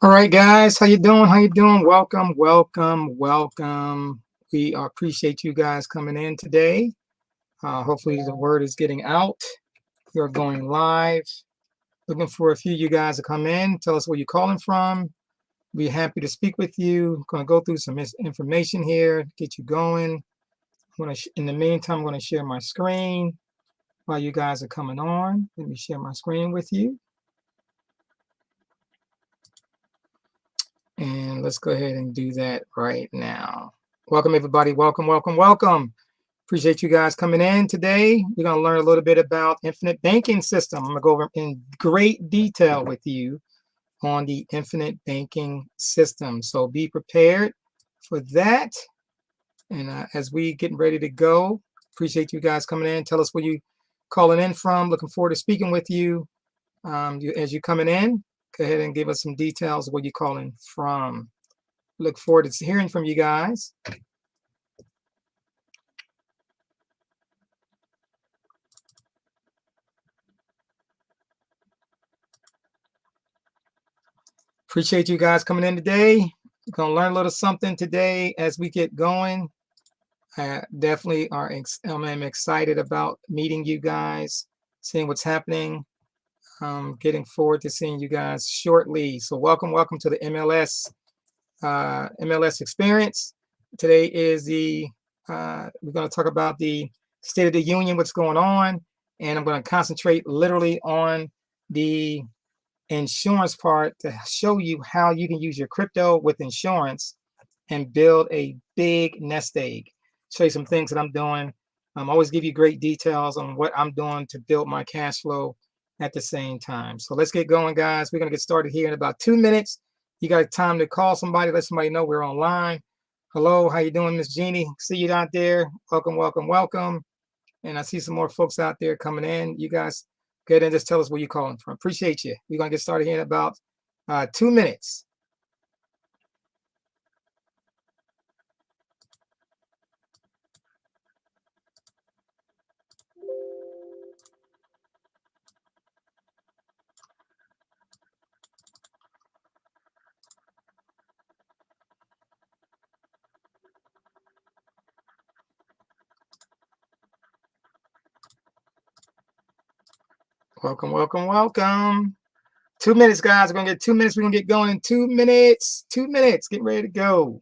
All right, guys, how you doing? How you doing? Welcome, welcome, welcome. We appreciate you guys coming in today. Hopefully the word is getting out. You're going live. Looking for a few of you guys to come in. Tell us where you're calling from. Be happy to speak with you. Going to go through some information here, get you going. In the meantime, I'm going to share my screen while you guys are coming on. Let me share my screen with you. And let's go ahead and do that right now. Welcome, everybody. Welcome, welcome, welcome. Appreciate you guys coming in today. We're going to learn a little bit about infinite banking system. I'm going to go over in great detail with you on the infinite banking system. So be prepared for that. And as we getting ready to go, appreciate you guys coming in. Tell us where you calling in from. Looking forward to speaking with you. As you're coming in, go ahead and give us some details of where you're calling from. Look forward to hearing from you guys. Appreciate you guys coming in today. We're going to learn a little something today as we get going. Definitely I'm excited about meeting you guys, seeing what's happening. Getting forward to seeing you guys shortly. So welcome to the MLS experience. Today is we're going to talk about the State of the Union, what's going on, and I'm going to concentrate literally on the insurance part to show you how you can use your crypto with insurance and build a big nest egg. Show you some things that I'm doing. Always give you great details on what I'm doing to build my cash flow at the same time. So let's get going, guys. We're going to get started here in about 2 minutes. You got time to call somebody, let somebody know we're online. Hello, how you doing, Miss Jeannie? See you out there. Welcome, welcome, welcome. And I see some more folks out there coming in. You guys go ahead and just tell us where you're calling from. Appreciate you. We're going to get started here in about 2 minutes. Welcome, welcome, welcome. 2 minutes, guys. We're going to get 2 minutes. We're going to get going in 2 minutes. 2 minutes. Get ready to go.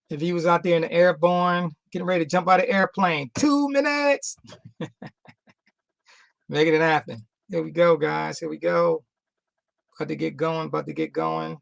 If he was out there in the airborne, getting ready to jump out of the airplane, 2 minutes. Making it happen. Here we go, guys. Here we go. About to get going. About to get going.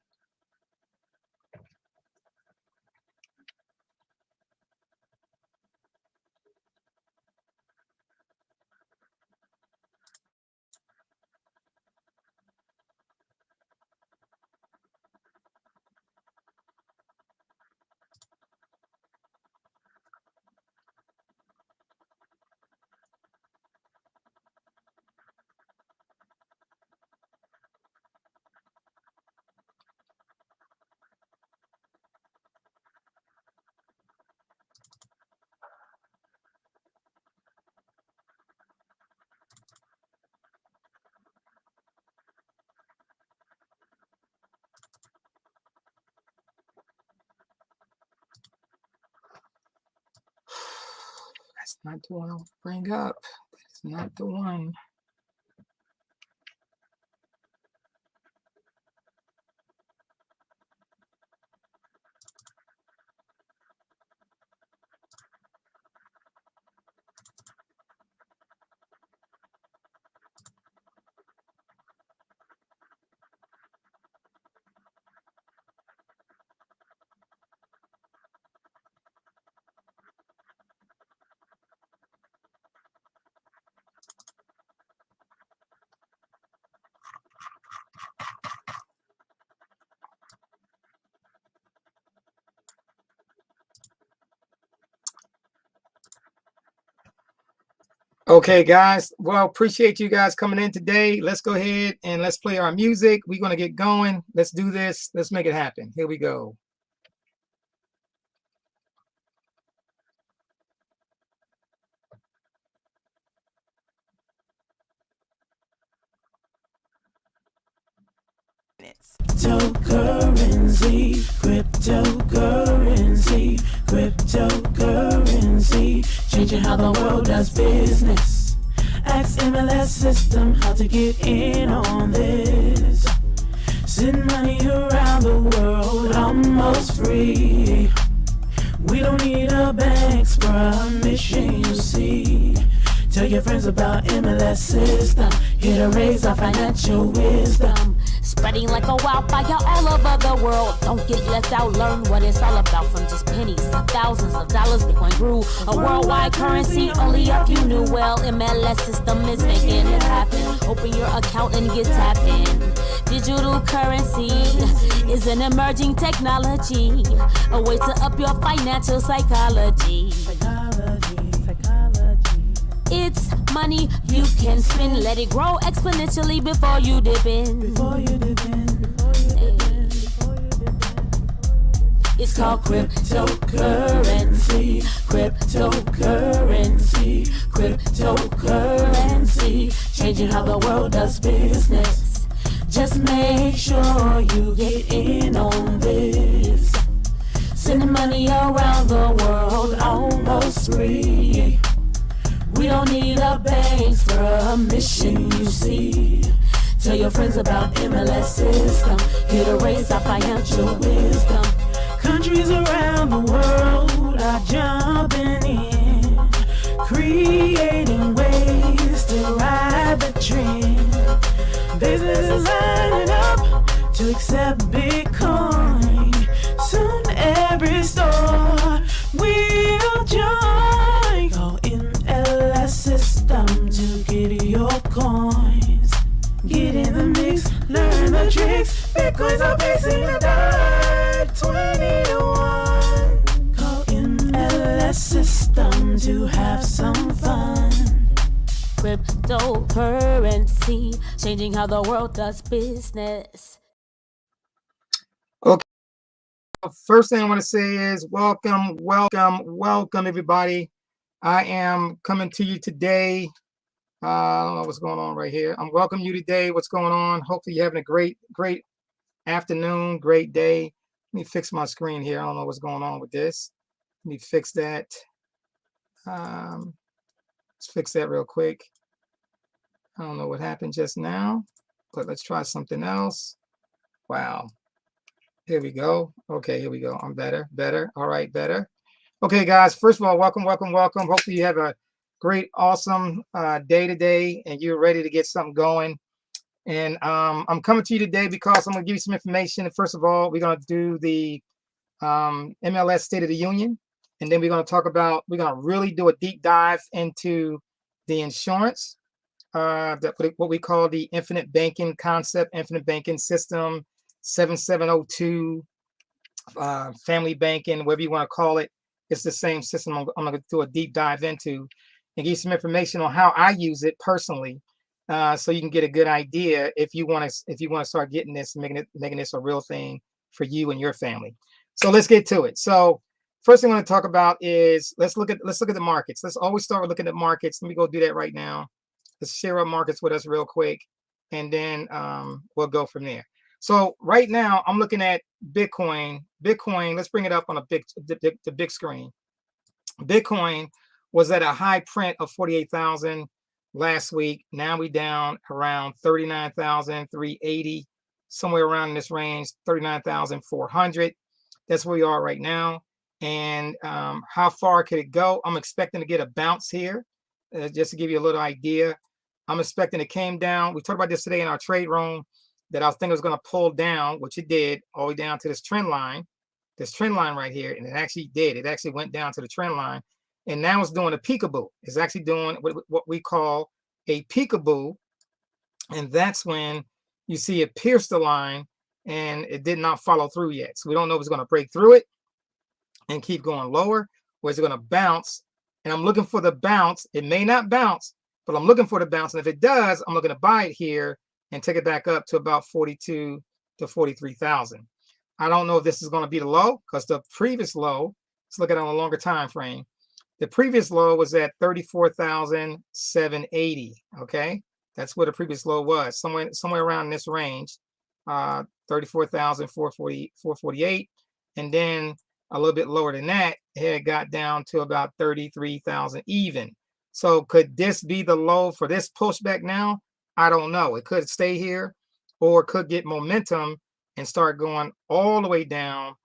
That's not the one I'll bring up. That's not the one. Okay, guys. Well, appreciate you guys coming in today. Let's go ahead and let's play our music. We're going to get going. Let's do this. Let's make it happen. Here we go. Cryptocurrency, cryptocurrency, cryptocurrency, changing how the world does business. Ask MLS system how to get in on this. Send money around the world almost free. We don't need a bank's permission, you see. Tell your friends about MLS system, here to raise our financial wisdom. Spreading like a wildfire all over the world. Don't get left out, learn what it's all about. From just pennies to thousands of dollars, Bitcoin grew a worldwide currency. Only a few knew well, MLS system is making it happen. Open your account and get tapped in. Digital currency is an emerging technology, a way to up your financial psychology. It's money you can spend. Let it grow exponentially before you dip in. It's called cryptocurrency, cryptocurrency, cryptocurrency, changing how the world does business. Just make sure you get in on this. Sending money around the world almost free. We don't need a bank's permission, you see. Tell your friends about MLS system, here to raise our financial wisdom. Countries around the world are jumping in, creating ways to ride the trend. Businesses lining up to accept Bitcoin. Soon every store will join. Call MLS system to get your coins. Get in the mix, learn the tricks. Bitcoins are facing a $20 to 1. Call MLS system to have some fun. Cryptocurrency, changing how the world does business. Okay. First thing I want to say is welcome, everybody. I am coming to you today. I don't know what's going on right here. I'm welcoming you today. What's going on? Hopefully you're having a great afternoon, great day. Let me fix my screen here. I don't know what's going on with this. Let me fix that. Let's fix that real quick. I don't know what happened just now, but let's try something else. Wow. Here we go. Okay, here we go. I'm better. All right, better. Okay, guys, first of all, welcome. Hopefully you have a great, awesome day today and you're ready to get something going. And I'm coming to you today because I'm going to give you some information. And first of all, we're going to do the MLS State of the Union. And then we're going to really do a deep dive into the insurance, what we call the infinite banking concept, infinite banking system, 7702, family banking, whatever you want to call it. It's the same system I'm going to do a deep dive into and give you some information on how I use it personally, so you can get a good idea if you want to start getting this, making this a real thing for you and your family. So let's get to it. So first thing I'm going to talk about is let's look at the markets. Let's always start with looking at markets. Let me go do that right now. Let's share our markets with us real quick, and then we'll go from there. So right now I'm looking at Bitcoin. Let's bring it up on the big screen. Bitcoin was at a high print of 48,000 last week. Now we down around 39,380, somewhere around in this range, 39,400. That's where we are right now. And how far could it go? I'm expecting to get a bounce here, just to give you a little idea. I'm expecting it came down. We talked about this today in our trade room, that I was thinking it was going to pull down, which it did, all the way down to this trend line right here. And it actually did. It actually went down to the trend line. And now it's doing a peekaboo. It's actually doing what we call a peekaboo. And that's when you see it pierce the line and it did not follow through yet. So we don't know if it's going to break through it and keep going lower, or is it going to bounce? And I'm looking for the bounce. It may not bounce, but I'm looking for the bounce. And if it does, I'm looking to buy it here and take it back up to about 42 to 43,000. I don't know if this is going to be the low, because the previous low, let's look at it on a longer time frame. The previous low was at 34,780. Okay, that's where the previous low was, somewhere around this range. 34,448. And then a little bit lower than that, it had got down to about 33,000 even. So could this be the low for this pushback now? I don't know. It could stay here, or it could get momentum and start going all the way down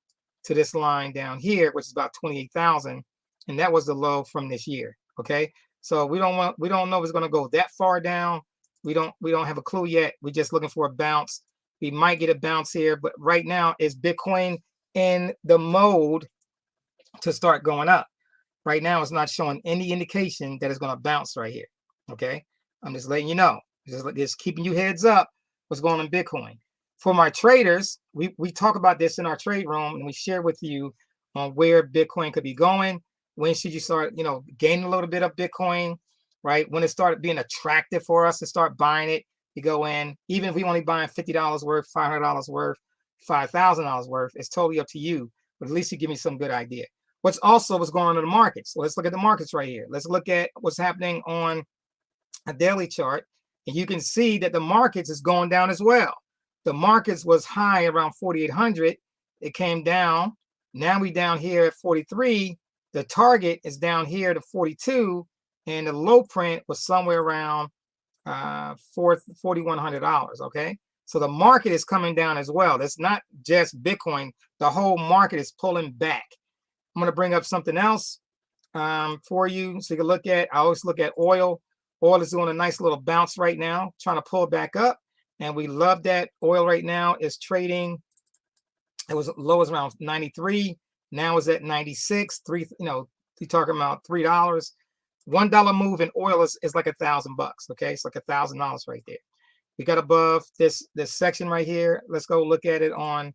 to this line down here, which is about 28,000. And that was the low from this year. Okay. So we don't know if it's going to go that far down. We don't have a clue yet. We're just looking for a bounce. We might get a bounce here, but right now is Bitcoin in the mode to start going up. Right now, it's not showing any indication that it's going to bounce right here. Okay. I'm just letting you know, just keeping you heads up what's going on in Bitcoin. For my traders, we talk about this in our trade room, and we share with you on where Bitcoin could be going. When should you start, gaining a little bit of Bitcoin, right? When it started being attractive for us to start buying it, you go in, even if we only buying $50 worth, $500 worth, $5,000 worth, it's totally up to you. But at least you give me some good idea. What's going on in the markets? So let's look at the markets right here. Let's look at what's happening on a daily chart. And you can see that the markets is going down as well. The markets was high around 4,800. It came down. Now we down here at 43. The target is down here to 42. And the low print was somewhere around $4,100. Okay. So the market is coming down as well. That's not just Bitcoin. The whole market is pulling back. I'm going to bring up something else for you so you can look at. I always look at oil. Oil is doing a nice little bounce right now, trying to pull back up. And we love that. Oil right now is trading. It was low as around 93. Now it's at 96. You're talking about $3. $1 move in oil is like $1,000. Okay, it's like $1,000 right there. We got above this section right here. Let's go look at it on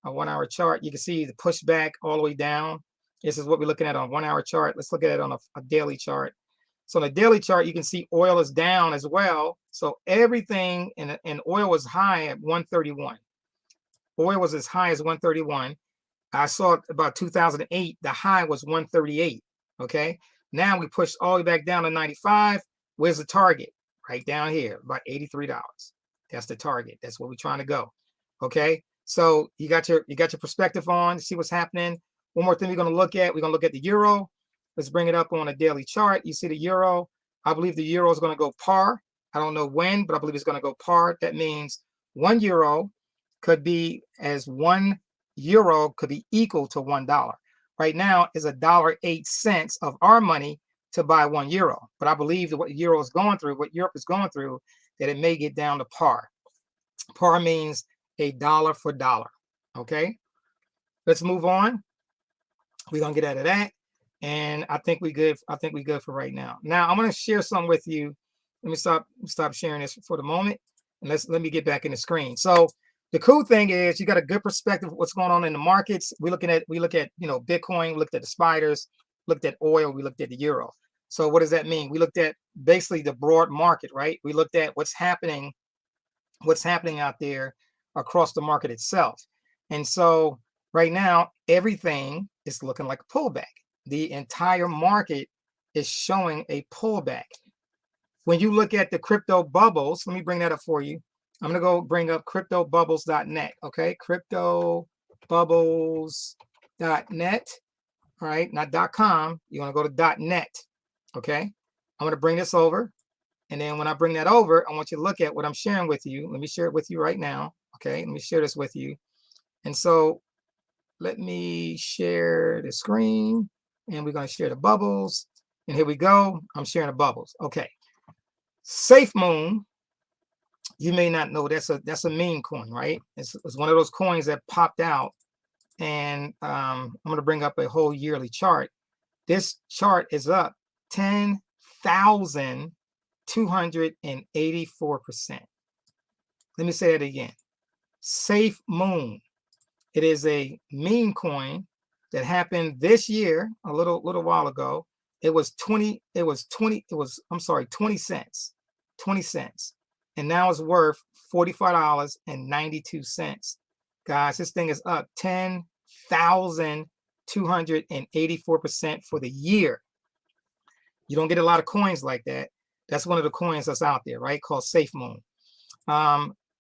a 1 hour chart. You can see the pushback all the way down. This is what we're looking at on a 1 hour chart. Let's look at it on a daily chart. So on the daily chart, you can see oil is down as well. So everything in oil was high at 131. Oil was as high as 131. I saw about 2008, the high was 138. Okay. Now we pushed all the way back down to 95. Where's the target? Right down here, about $83. That's the target. That's where we're trying to go. Okay. So you got your perspective on, see what's happening. One more thing we're going to look at. We're going to look at the euro. Let's bring it up on a daily chart. You see the euro. I believe the euro is going to go par. I don't know when, but I believe it's going to go par. That means 1 euro could be equal to $1. Right now is $1.08 of our money to buy 1 euro. But I believe that what euro is going through, what Europe is going through, that it may get down to par. Par means a dollar for dollar. Okay. Let's move on. We're going to get out of that. And I think we good. I think we good for right now. Now I'm going to share something with you. Let me stop sharing this for the moment. And let me get back in the screen. So the cool thing is you got a good perspective of what's going on in the markets. We look at Bitcoin, we looked at the spiders, looked at oil, we looked at the euro. So what does that mean? We looked at basically the broad market, right? We looked at what's happening out there across the market itself. And so right now, everything is looking like a pullback. The entire market is showing a pullback. When you look at the crypto bubbles, let me bring that up for you. I'm going to go bring up cryptobubbles.net. Okay. Cryptobubbles.net. All right. Not .com. You want to go to .net. Okay. I'm going to bring this over. And then when I bring that over, I want you to look at what I'm sharing with you. Let me share it with you right now. Okay. Let me share this with you. And so let me share the screen and we're going to share the bubbles. And here we go. I'm sharing the bubbles. Okay. SafeMoon. You may not know that's a meme coin, right? It's one of those coins that popped out. And I'm going to bring up a whole yearly chart. This chart is up 10,284%. Let me say that again. SafeMoon. It is a meme coin that happened this year, a little while ago. It was 20 cents. 20 cents. And now it's worth $45.92. Guys, this thing is up 10,284% for the year. You don't get a lot of coins like that. That's one of the coins that's out there, right? Called SafeMoon.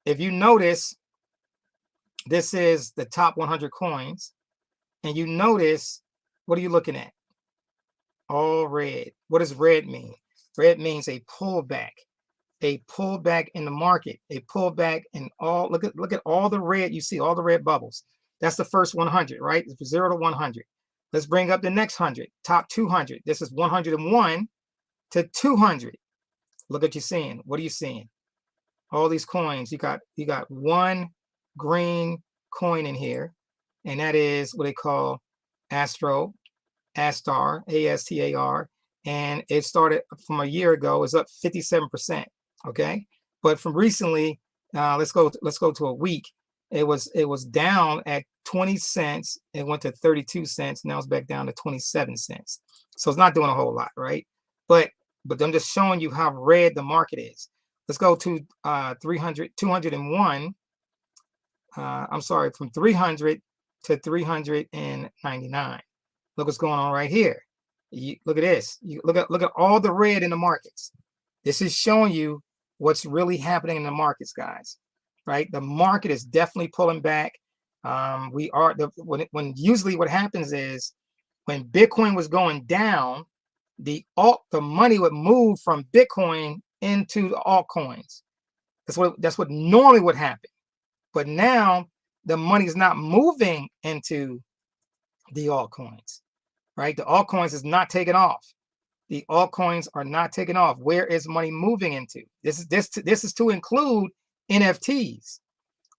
If you notice, this is the top 100 coins. And you notice, what are you looking at? All red. What does red mean? Red means a pullback in the market, a pullback in all. Look at all the red. You see all the red bubbles. That's the first 100, right? It's 0 to 100. Let's bring up the next 100, top 200. This is 101 to 200. Look what you're seeing. What are you seeing? All these coins. You got one green coin in here, and that is what they call Astar, ASTAR, and it started from a year ago. It's up 57%. Okay, but from recently, let's go to a week. It was down at 20 cents. It went to 32 cents. Now it's back down to 27 cents. So it's not doing a whole lot, right? But I'm just showing you how red the market is. Let's go to 201. I'm sorry, from 300 to 399. Look what's going on right here. Look at this. Look at all the red in the markets. This is showing you what's really happening in the markets, guys. Right? The market is definitely pulling back. When usually what happens is when Bitcoin was going down, the money would move from Bitcoin into the altcoins. That's what normally would happen. But now the money is not moving into the altcoins, right? The altcoins is not taking off. The altcoins are not taking off. Where is money moving into? This is to include NFTs,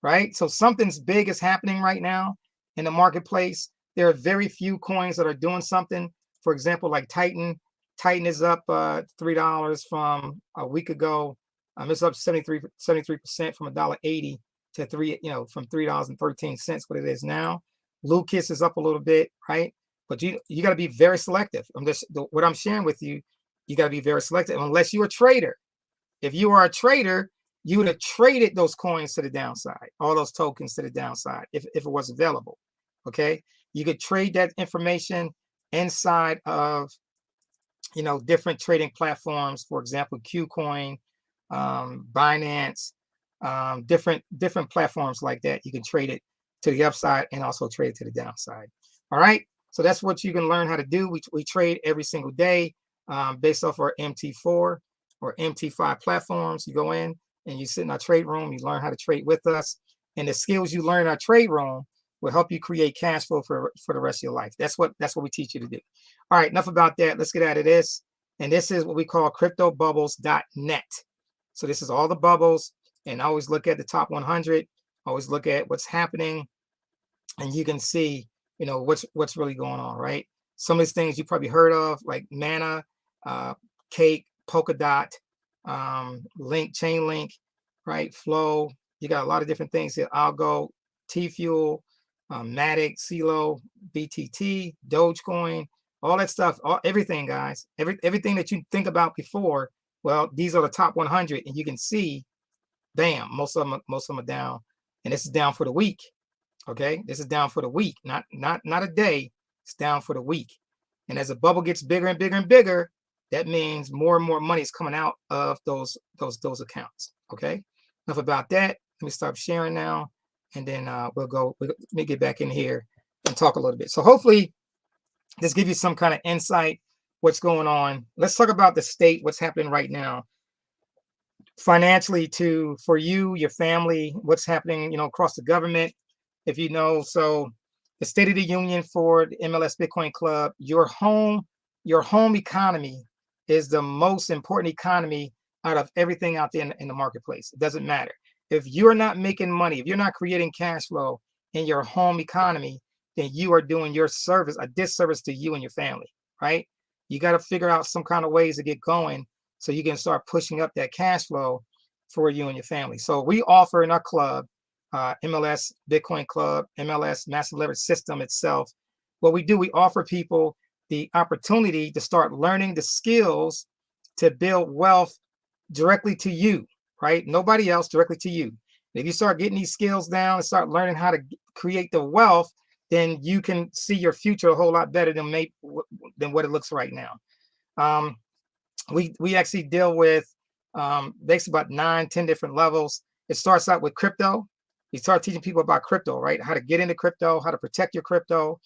right? So something's big is happening right now in the marketplace. There are very few coins that are doing something. For example, like Titan. Titan is up $3 from a week ago. It's up 73% from $1.80 to from $3.13, what it is now. Lucas is up a little bit, right? But you got to be very selective. What I'm sharing with you, you got to be very selective unless you're a trader. If you are a trader, you would have traded those coins to the downside, all those tokens to the downside, if it was available. Okay, you could trade that information inside of different trading platforms. For example, Qcoin, Binance, different platforms like that. You can trade it to the upside and also trade it to the downside. All right. So that's what you can learn how to do. We trade every single day based off our MT4 or MT5 platforms. You go in and you sit in our trade room. You learn how to trade with us. And the skills you learn in our trade room will help you create cash flow for the rest of your life. That's what we teach you to do. All right, enough about that. Let's get out of this. And this is what we call cryptobubbles.net. So this is all the bubbles. And I always look at the top 100. Always look at what's happening. And you can see what's really going on, right? Some of these things you probably heard of, like Mana, Cake, Polkadot, Chainlink, right? Flow. You got a lot of different things here. Algo, T-Fuel, Matic, CeeLo, BTT, Dogecoin, all that stuff, everything, guys. Everything that you think about before, well, these are the top 100, and you can see, bam, most of them are down, and this is down for the week. Okay, this is down for the week, not a day. It's down for the week. And as the bubble gets bigger and bigger and bigger, that means more and more money is coming out of those accounts. Okay, enough about that. Let me stop sharing now, and then let me get back in here and talk a little bit. So hopefully this gives you some kind of insight what's going on. Let's talk about the state, what's happening right now financially for you, your family, what's happening, across the government. If so the State of the Union for the MLS Bitcoin Club, your home economy is the most important economy out of everything out there in the marketplace. It doesn't matter. If you're not making money, if you're not creating cash flow in your home economy, then you are doing your service a disservice to you and your family, right? You got to figure out some kind of ways to get going so you can start pushing up that cash flow for you and your family. So we offer in our club, MLS Bitcoin Club, MLS Massive Leverage System itself. What we do, we offer people the opportunity to start learning the skills to build wealth directly to you, right? Nobody else, directly to you. If you start getting these skills down and start learning how to create the wealth, then you can see your future a whole lot better than what it looks right now. We actually deal with basically about 9-10 different levels. It starts out with crypto. You start teaching people about crypto, right? How to get into crypto, how to protect your crypto.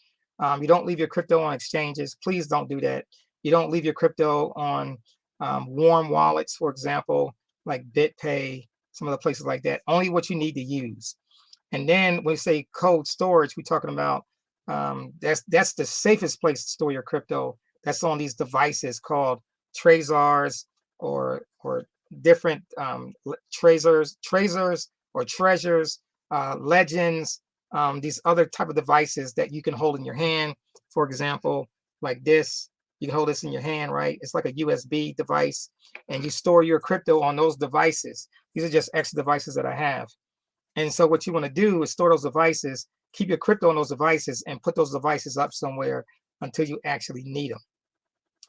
You don't leave your crypto on exchanges. Please don't do that. You don't leave your crypto on warm wallets, for example, like BitPay, some of the places like that. Only what you need to use. And then when we say cold storage, we're talking about that's the safest place to store your crypto. That's on these devices called Trezors or different Trezors or treasures, legends, these other type of devices that you can hold in your hand. For example, like this, you can hold this in your hand, right? It's like a USB device, and you store your crypto on those devices. These are just extra devices that I have. And so what you want to do is store those devices, keep your crypto on those devices, and put those devices up somewhere until you actually need them.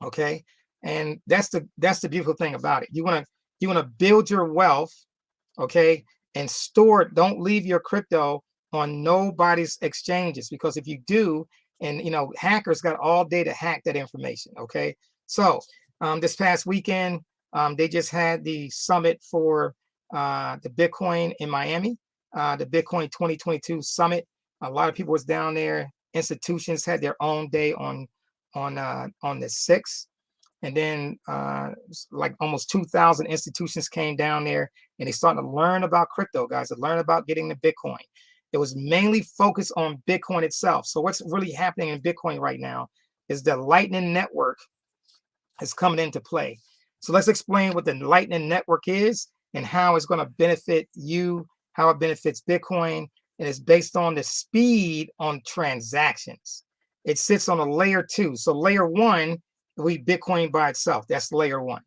Okay. And that's the beautiful thing about it. You want to build your wealth, okay, and store it. Don't leave your crypto on nobody's exchanges, because if you do, and hackers got all day to hack that information. Okay. So this past weekend, they just had the summit for the Bitcoin in Miami, the Bitcoin 2022 summit. A lot of people was down there. Institutions had their own day on the 6th. And then like almost 2,000 institutions came down there, and they started to learn about crypto, guys, to learn about getting the Bitcoin. It was mainly focused on Bitcoin itself. So what's really happening in Bitcoin right now is the Lightning Network is coming into play. So let's explain what the Lightning Network is and how it's going to benefit you, how it benefits Bitcoin. And it's based on the speed on transactions. It sits on a layer 2. So layer 1, we Bitcoin by itself. That's layer 1.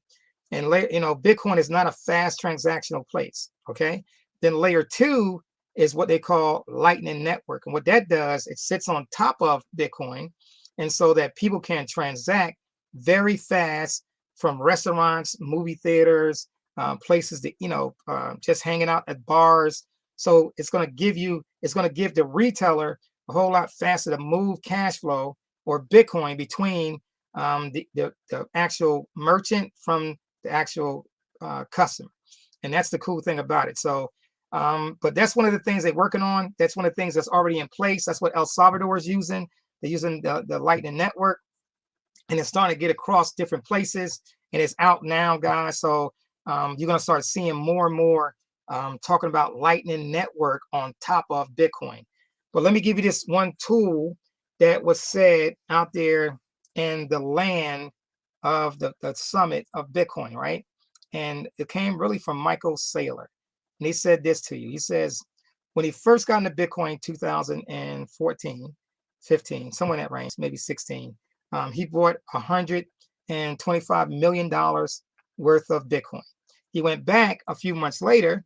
And Bitcoin is not a fast transactional place. Okay. Then layer 2 is what they call Lightning Network. And what that does, it sits on top of Bitcoin. And so that people can transact very fast from restaurants, movie theaters, places that, just hanging out at bars. So it's going to give the retailer a whole lot faster to move cash flow or Bitcoin between the actual merchant from the actual customer. And that's the cool thing about it. So, but that's one of the things they're working on. That's one of the things that's already in place. That's what El Salvador is using. They're using the Lightning Network, and it's starting to get across different places, and it's out now, guys. So you're going to start seeing more and more talking about Lightning Network on top of Bitcoin. But let me give you this one tool that was said out there in the land of the summit of Bitcoin, right? And it came really from Michael Saylor. And he said this to you. He says, when he first got into Bitcoin 2014, 15, somewhere in that range, maybe 16, he bought $125 million worth of Bitcoin. He went back a few months later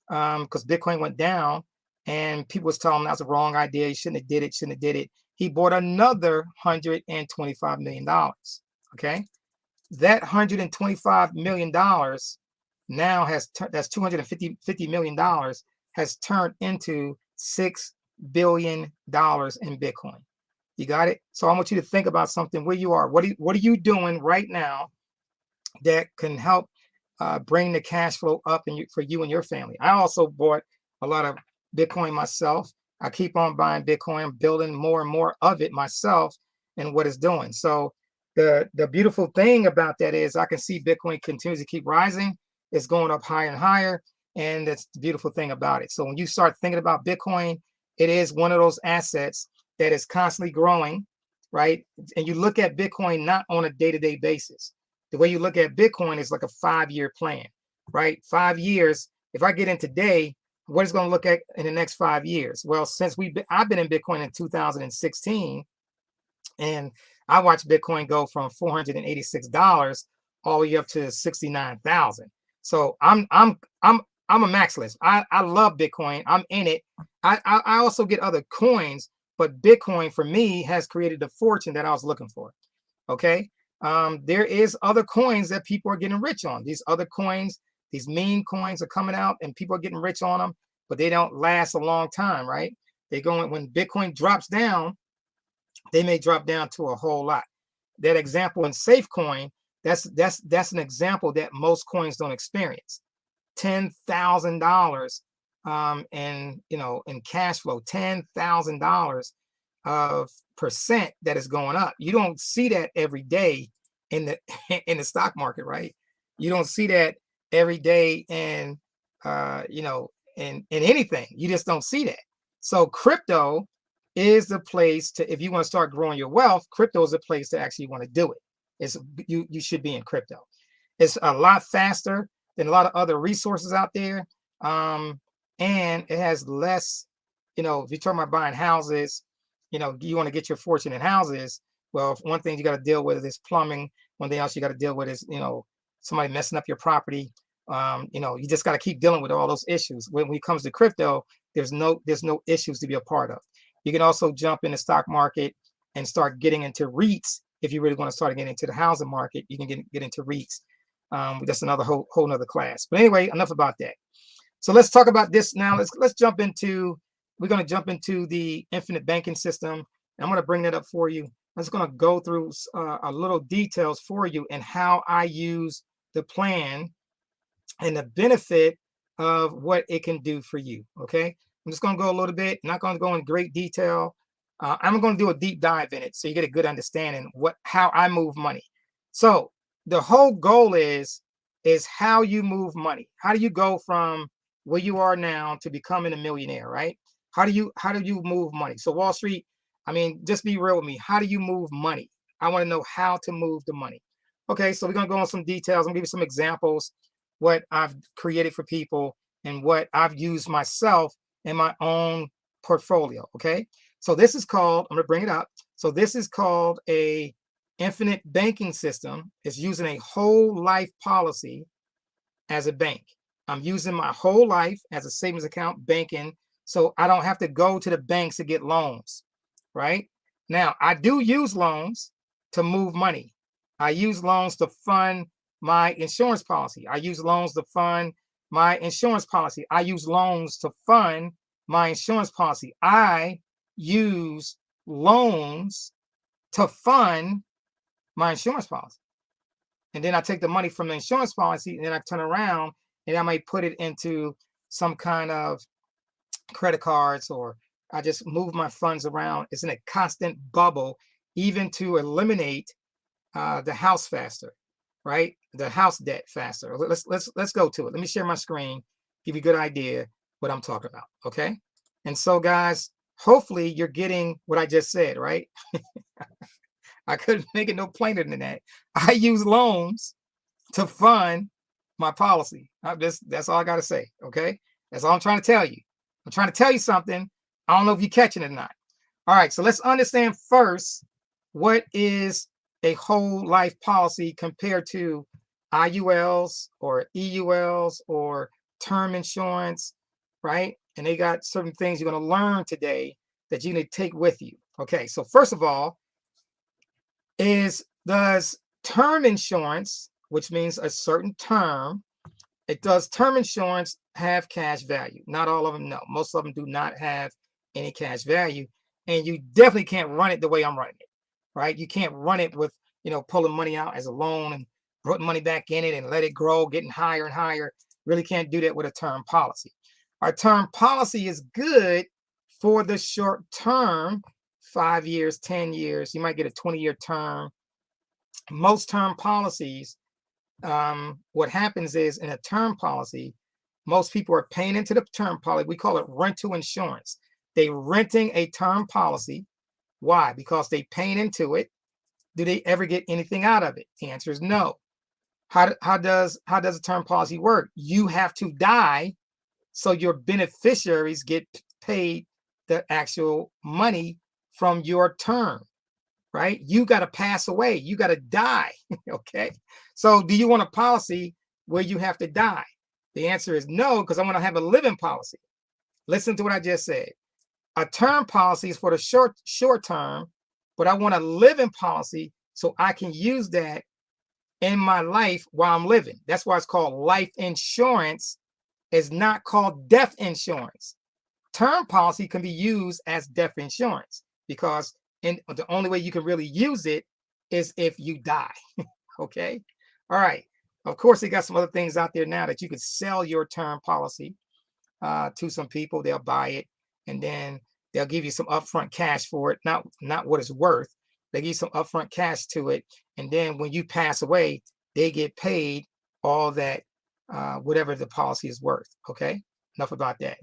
because Bitcoin went down, and people was telling him that was a wrong idea. You shouldn't have did it. He bought another $125 million. Okay. That $125 million now that's $250 million has turned into $6 billion in Bitcoin. You got it? So I want you to think about something where you are. What are you doing right now that can help bring the cash flow up for you and your family? I also bought a lot of Bitcoin myself. I keep on buying Bitcoin. I'm building more and more of it myself and what it's doing. So the beautiful thing about that is I can see Bitcoin continues to keep rising. It's going up higher and higher. And that's the beautiful thing about it. So when you start thinking about Bitcoin, it is one of those assets that is constantly growing, right? And you look at Bitcoin not on a day-to-day basis. The way you look at Bitcoin is like a 5-year plan, right? 5 years. If I get in today, what is going to look at in the next 5 years? Well, since I've been in Bitcoin in 2016, and I watched Bitcoin go from $486 all the way up to 69,000. So I'm a maximalist. I love Bitcoin. I'm in it. I also get other coins, but Bitcoin for me has created the fortune that I was looking for. Okay. There is other coins that people are getting rich on. These other coins, these meme coins are coming out and people are getting rich on them, but they don't last a long time, right? When Bitcoin drops down, they may drop down to a whole lot. That example in SafeCoin, that's an example that most coins don't experience. $10,000 in in cash flow, $10,000 of percent that is going up. You don't see that every day in the in the stock market, right? You don't see that every day in in anything. You just don't see that. So crypto is the place to, if you want to start growing your wealth, crypto is the place to actually want to do it. It's you should be in crypto. It's a lot faster than a lot of other resources out there. And it has less, if you're talking about buying houses, you want to get your fortune in houses. Well, one thing you got to deal with is plumbing. One thing else you got to deal with is, somebody messing up your property. You just got to keep dealing with all those issues. When it comes to crypto, there's no issues to be a part of. You can also jump in the stock market and start getting into REITs. If you really want to start getting into the housing market, you can get into REITs. That's another whole nother class. But anyway, enough about that. So let's talk about this now. Let's jump into, we're going to jump into the infinite banking system. I'm going to bring that up for you. I'm just going to go through a little details for you and how I use the plan and the benefit of what it can do for you. Okay. I'm just going to go a little bit, not going to go in great detail. I'm going to do a deep dive in it so you get a good understanding how I move money. So the whole goal is how you move money. How do you go from where you are now to becoming a millionaire, right? How do you move money? So Wall Street, I mean, just be real with me. How do you move money? I want to know how to move the money. Okay, so we're going to go on some details. I'm going to give you some examples, what I've created for people and what I've used myself in my own portfolio. Okay, so this is called, I'm going to bring it up. So this is called a infinite banking system. It's using a whole life policy as a bank. I'm using my whole life as a savings account banking, so I don't have to go to the banks to get loans, right? Now, I do use loans to move money. I use loans to fund my insurance policy. I use loans to fund my insurance policy. I use loans to fund my insurance policy. I use loans to fund my insurance policy. And then I take the money from the insurance policy and then I turn around and I might put it into some kind of credit cards, or I just move my funds around. It's in a constant bubble, even to eliminate the house faster, right? The house debt faster. Let's go to it. Let me share my screen, give you a good idea what I'm talking about, okay? And so guys, hopefully you're getting what I just said, right? I couldn't make it no plainer than that. I use loans to fund my policy. That's all I got to say, okay? That's all I'm trying to tell you. I'm trying to tell you something. I don't know if you're catching it or not. All right, so let's understand first what is a whole life policy compared to IULs or EULs or term insurance, right? And they got certain things you're going to learn today that you need to take with you. Okay, so first of all, does term insurance, which means a certain term, does term insurance have cash value? Not all of them, no. Most of them do not have any cash value. And you definitely can't run it the way I'm running it, right? You can't run it with, pulling money out as a loan and putting money back in it and let it grow, getting higher and higher. Really can't do that with a term policy. Our term policy is good for the short term, 5 years, 10 years. You might get a 20-year term. Most term policies, what happens is in a term policy, most people are paying into the term policy. We call it rental insurance. They renting a term policy. Why? Because they paying into it. Do they ever get anything out of it? The answer is no. How does a term policy work? You have to die so your beneficiaries get paid the actual money from your term, right? You got to pass away. You got to die. Okay. So do you want a policy where you have to die? The answer is no, because I want to have a living policy. Listen to what I just said. A term policy is for the short term, but I want a living policy so I can use that in my life while I'm living. That's why it's called life insurance. It's not called death insurance. Term policy can be used as death insurance because the only way you can really use it is if you die. Okay. All right. Of course, they got some other things out there now that you could sell your term policy. to some people. They'll buy it, and then they'll give you some upfront cash for it, not what it's worth. They give you some upfront cash to it, and then when you pass away, they get paid all that, whatever the policy is worth. Okay, enough about that.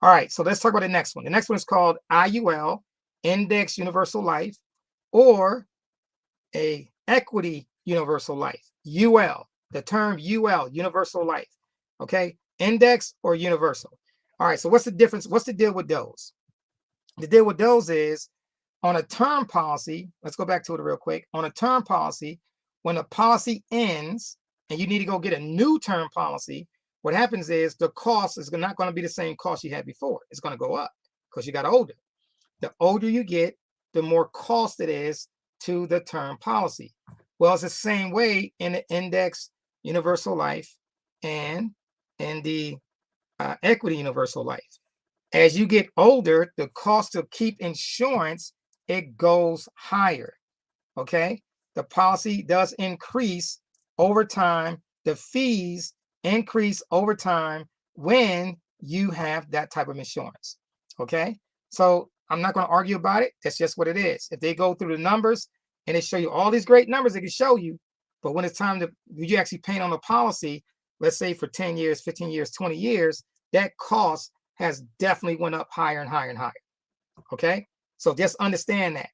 All right, so let's talk about the next one. The next one is called IUL, Index Universal Life, or a Equity Universal Life, UL. The term UL, Universal Life. Okay, index or universal. All right, so what's the difference? What's the deal with those? The deal with those is on a term policy. Let's go back to it real quick. On a term policy, when a policy ends and you need to go get a new term policy, what happens is the cost is not going to be the same cost you had before. It's going to go up because you got older. The older you get, the more cost it is to the term policy. Well, it's the same way in the Index Universal Life and in the Equity Universal Life. As you get older, the cost to keep insurance, it goes higher. Okay, the policy does increase over time. The fees increase over time when you have that type of insurance. Okay, so I'm not going to argue about it. That's just what it is. If they go through the numbers and they show you all these great numbers, they can show you. But when it's time to you actually paying on the policy, let's say for 10 years, 15 years, 20 years, that cost has definitely went up higher and higher and higher. Okay, so just understand that.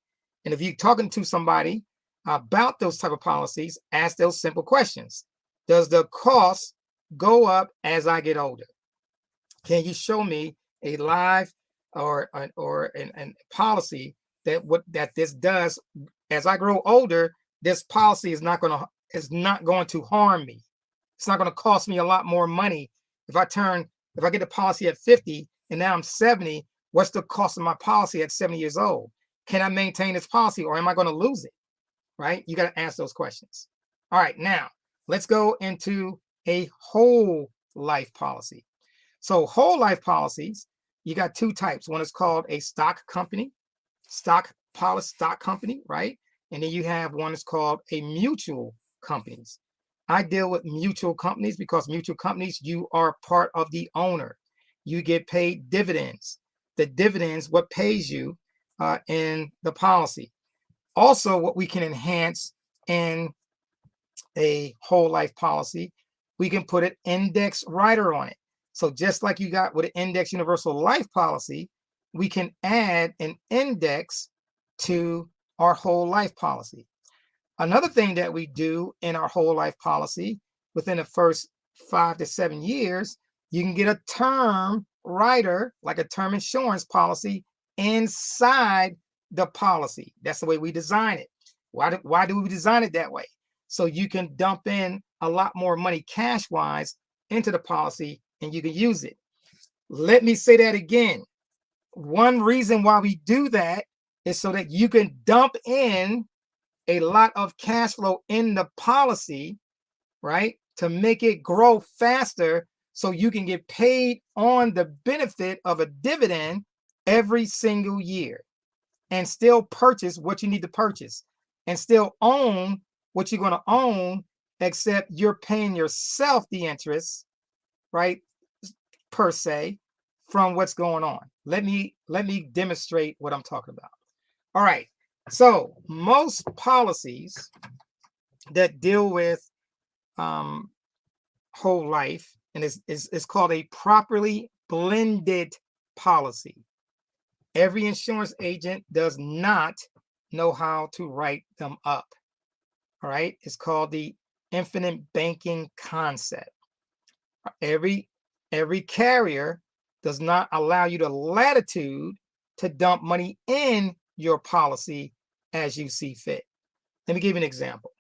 And if you're talking to somebody about those type of policies, ask those simple questions. Does the cost go up as I get older? Can you show me a live or a policy that this does as I grow older? This policy is not going to harm me. It's not going to cost me a lot more money. If I get the policy at 50 and now I'm 70, what's the cost of my policy at 70 years old? Can I maintain this policy or am I going to lose it? Right? You got to ask those questions. All right, now let's go into a whole life policy. So whole life policies, you got two types. One is called a stock company, stock company, right? And then you have one that's called a mutual companies. I deal with mutual companies because mutual companies, you are part of the owner. You get paid dividends. The dividends, what pays you in the policy. Also, what we can enhance in a whole life policy, we can put an index rider on it. So just like you got with an index universal life policy, we can add an index to our whole life policy. Another thing that we do in our whole life policy, within the first 5 to 7 years, you can get a term rider, like a term insurance policy, inside the policy. That's the way we design it. Why do we design it that way? So you can dump in a lot more money cash-wise into the policy and you can use it. Let me say that again. One reason why we do that is so that you can dump in a lot of cash flow in the policy, right? To make it grow faster so you can get paid on the benefit of a dividend every single year and still purchase what you need to purchase and still own what you're going to own, except you're paying yourself the interest, right? Per se, from what's going on. Let me demonstrate what I'm talking about. All right. So most policies that deal with whole life, and it's called a properly blended policy. Every insurance agent does not know how to write them up. All right. It's called the infinite banking concept. Every carrier does not allow you the latitude to dump money in your policy as you see fit. Let me give you an example.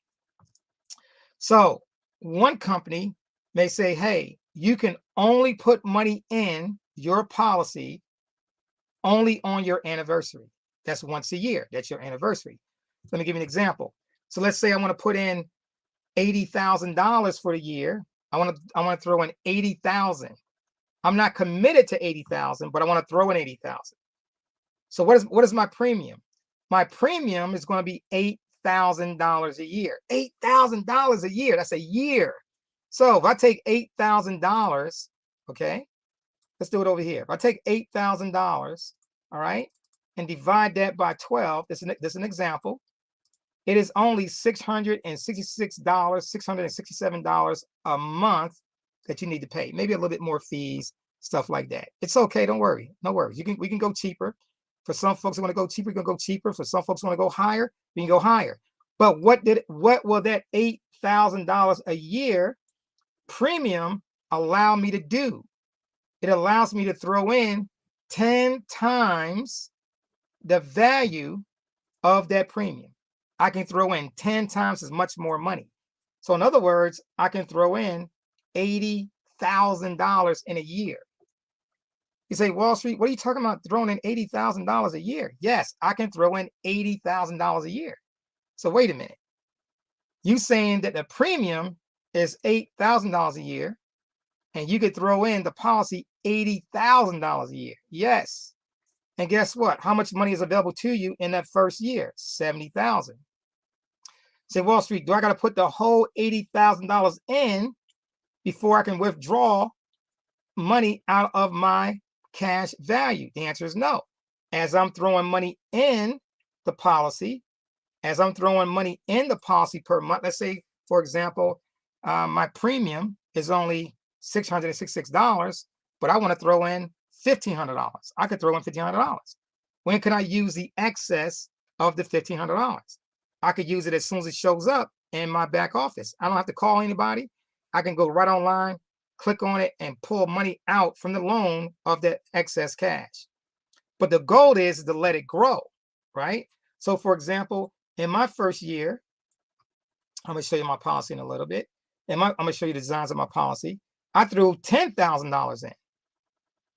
So one company may say, hey, you can only put money in your policy only on your anniversary. That's once a year. That's your anniversary. Let me give you an example. So let's say I want to put in $80,000 for the year. I want to throw in 80,000. I'm not committed to 80,000, but I want to throw in 80,000. So what is my premium? My premium is going to be $8,000 a year. $8,000 a year. That's a year. So if I take $8,000, okay, let's do it over here. If I take $8,000, all right, and divide that by 12, this is an example. It is only $666, $667 a month that you need to pay. Maybe a little bit more fees, stuff like that. It's okay, don't worry, no worries. We can go cheaper. For some folks who want to go cheaper, you can go cheaper. For some folks who want to go higher, we can go higher. But what will that $8,000 a year premium allow me to do? It allows me to throw in 10 times the value of that premium. I can throw in 10 times as much more money. So in other words, I can throw in $80,000 in a year. You say, Wall Street, what are you talking about throwing in $80,000 a year? Yes, I can throw in $80,000 a year. So wait a minute. You saying that the premium is $8,000 a year, and you could throw in the policy $80,000 a year. Yes. And guess what? How much money is available to you in that first year? $70,000. Say, Wall Street, do I got to put the whole $80,000 in before I can withdraw money out of my cash value? The answer is no. As I'm throwing money in the policy, per month, let's say, for example, my premium is only $666, but I want to throw in $1,500. I could throw in $1,500. When can I use the excess of the $1,500? I could use it as soon as it shows up in my back office. I don't have to call anybody. I can go right online, click on it, and pull money out from the loan of that excess cash. But the goal is to let it grow, right? So for example, in my first year, I'm going to show you my policy in a little bit. I'm going to show you the designs of my policy. I threw $10,000 in,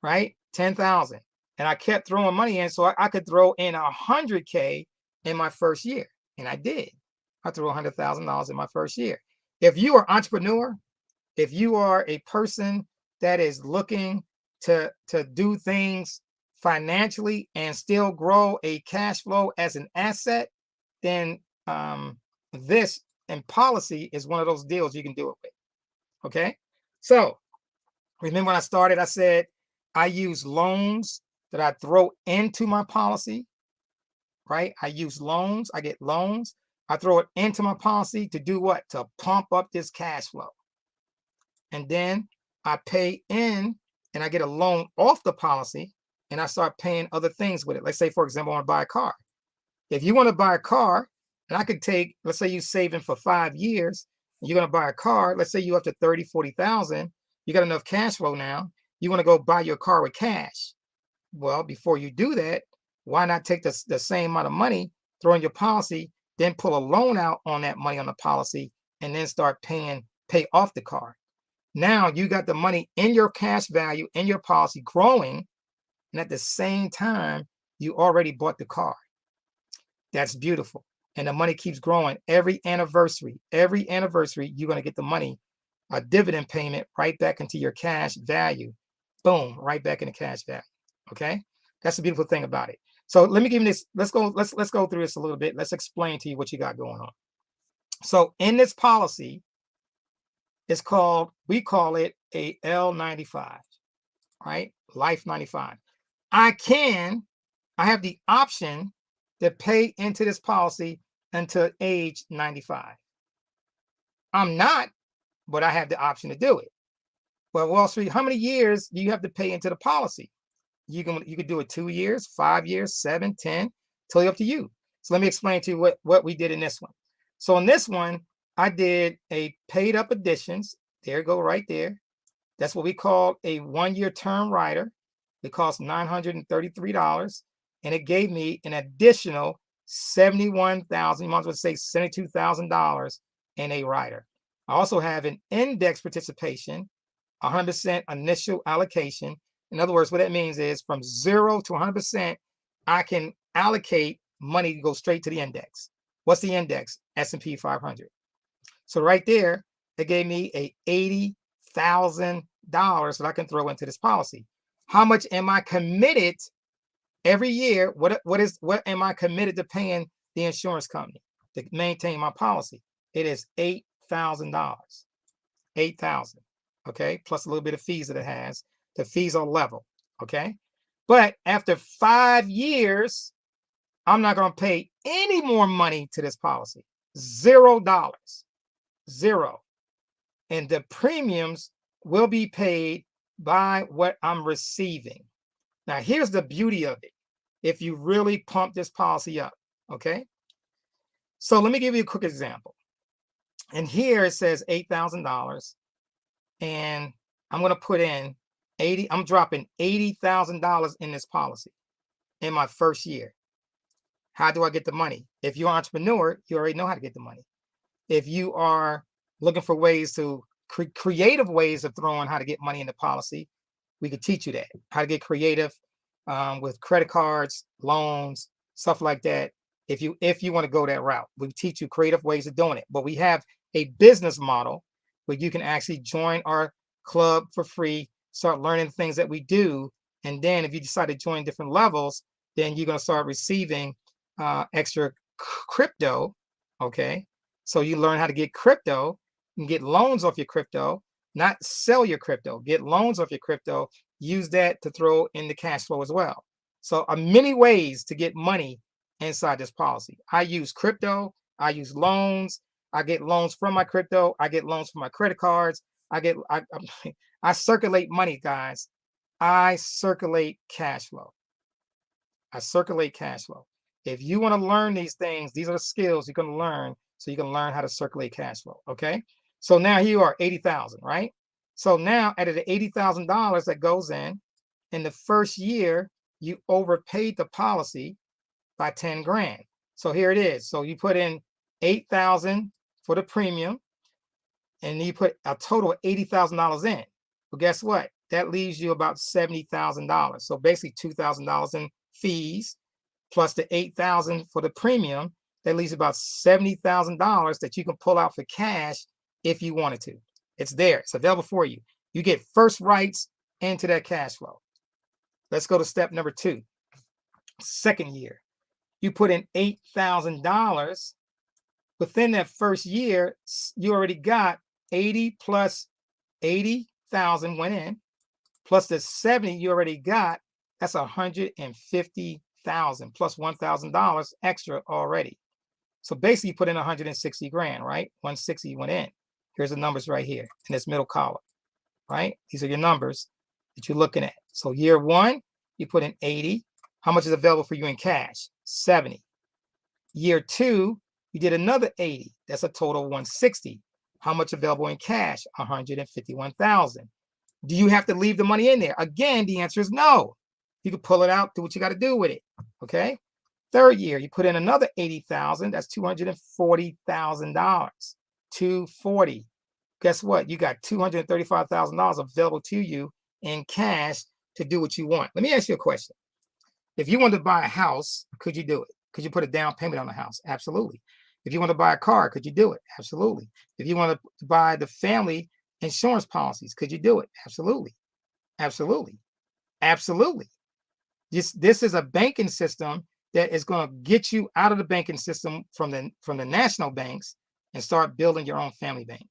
right? 10,000. And I kept throwing money in so I could throw in $100K in my first year. And I did. I threw $100,000 in my first year. If you are an entrepreneur, if you are a person that is looking to do things financially and still grow a cash flow as an asset, then this and policy is one of those deals you can do it with. Okay. So remember when I started, I said I use loans that I throw into my policy, right? I use loans. I get loans. I throw it into my policy to do what? To pump up this cash flow. And then I pay in and I get a loan off the policy and I start paying other things with it. Let's say, for example, I want to buy a car. If you want to buy a car, and I could take, let's say you're saving for 5 years, you're going to buy a car. Let's say you up to 30, 40,000. You got enough cash flow now. You want to go buy your car with cash. Well, before you do that, why not take the same amount of money, throw in your policy, then pull a loan out on that money on the policy, and then start pay off the car. Now you got the money in your cash value, in your policy growing, and at the same time, you already bought the car. That's beautiful. And the money keeps growing every anniversary. Every anniversary, you're going to get the money, a dividend payment right back into your cash value. Boom, right back into cash value. Okay, that's the beautiful thing about it. So let me give you this. Let's go through this a little bit. Let's explain to you what you got going on. So in this policy, we call it a L95, right? Life 95. I have the option to pay into this policy until age 95. I'm not, but I have the option to do it. Well, Wall Street, how many years do you have to pay into the policy? You could do it 2 years, 5 years, 7, 10, totally up to you. So let me explain to you what we did in this one. So in this one, I did a paid up additions. There you go, right there. That's what we call a 1-year term rider. It cost $933. And it gave me an additional $71,000, you might as well say $72,000 in a rider. I also have an index participation, 100% initial allocation. In other words, what that means is from 0 to 100%, I can allocate money to go straight to the index. What's the index? S&P 500. So right there, it gave me a $80,000 that I can throw into this policy. How much am I committed every year? What am I committed to paying the insurance company to maintain my policy? It is $8,000. $8,000. Okay, plus a little bit of fees that it has. The fees are level, okay? But after 5 years, I'm not going to pay any more money to this policy. $0. Zero. And the premiums will be paid by what I'm receiving. Now, here's the beauty of it. If you really pump this policy up, okay? So let me give you a quick example. And here it says $8,000. And I'm going to put in I'm dropping $80,000 in this policy in my first year. How do I get the money? If you're an entrepreneur, you already know how to get the money. If you are looking for ways to creative ways of throwing how to get money in the policy, we could teach you that, how to get creative with credit cards, loans, stuff like that. If you want to go that route, we teach you creative ways of doing it. But we have a business model where you can actually join our club for free, start learning things that we do. And then if you decide to join different levels, then you're going to start receiving extra crypto. Okay. So you learn how to get crypto and get loans off your crypto, not sell your crypto, get loans off your crypto, use that to throw in the cash flow as well. So many ways to get money inside this policy. I use crypto, I use loans, I get loans from my crypto, I get loans from my credit cards, I circulate money, guys. I circulate cash flow. I circulate cash flow. If you want to learn these things, these are the skills you're going to learn so you can learn how to circulate cash flow, okay? So now here you are, 80,000, right? So now out of the $80,000 that goes in the first year, you overpaid the policy by 10 grand. So here it is. So you put in 8,000 for the premium, and you put a total of $80,000 in. Well, guess what? That leaves you about $70,000. So basically $2,000 in fees plus the 8,000 for the premium. That leaves about $70,000 that you can pull out for cash if you wanted to. It's there. It's available for you. You get first rights into that cash flow. Let's go to step number 2. Second year, you put in $8,000. Within that first year, you already got 80 plus 80,000 went in, plus the 70 you already got. That's 150,000 plus $1,000 extra already. So basically, you put in 160 grand, right? 160 went in. Here's the numbers right here in this middle column, right? These are your numbers that you're looking at. So year 1, you put in 80. How much is available for you in cash? 70. Year 2, you did another 80. That's a total of 160. How much available in cash? 151,000. Do you have to leave the money in there? Again, the answer is no. You can pull it out, do what you got to do with it. Okay. Third year, you put in another 80,000. That's $240,000. 240. Guess what? You got $235,000 available to you in cash to do what you want. Let me ask you a question. If you wanted to buy a house, could you do it? Could you put a down payment on the house? Absolutely. If you want to buy a car, could you do it? Absolutely. If you want to buy the family insurance policies, could you do it? Absolutely. Absolutely. Absolutely. This is a banking system that is going to get you out of the banking system from the national banks and start building your own family bank.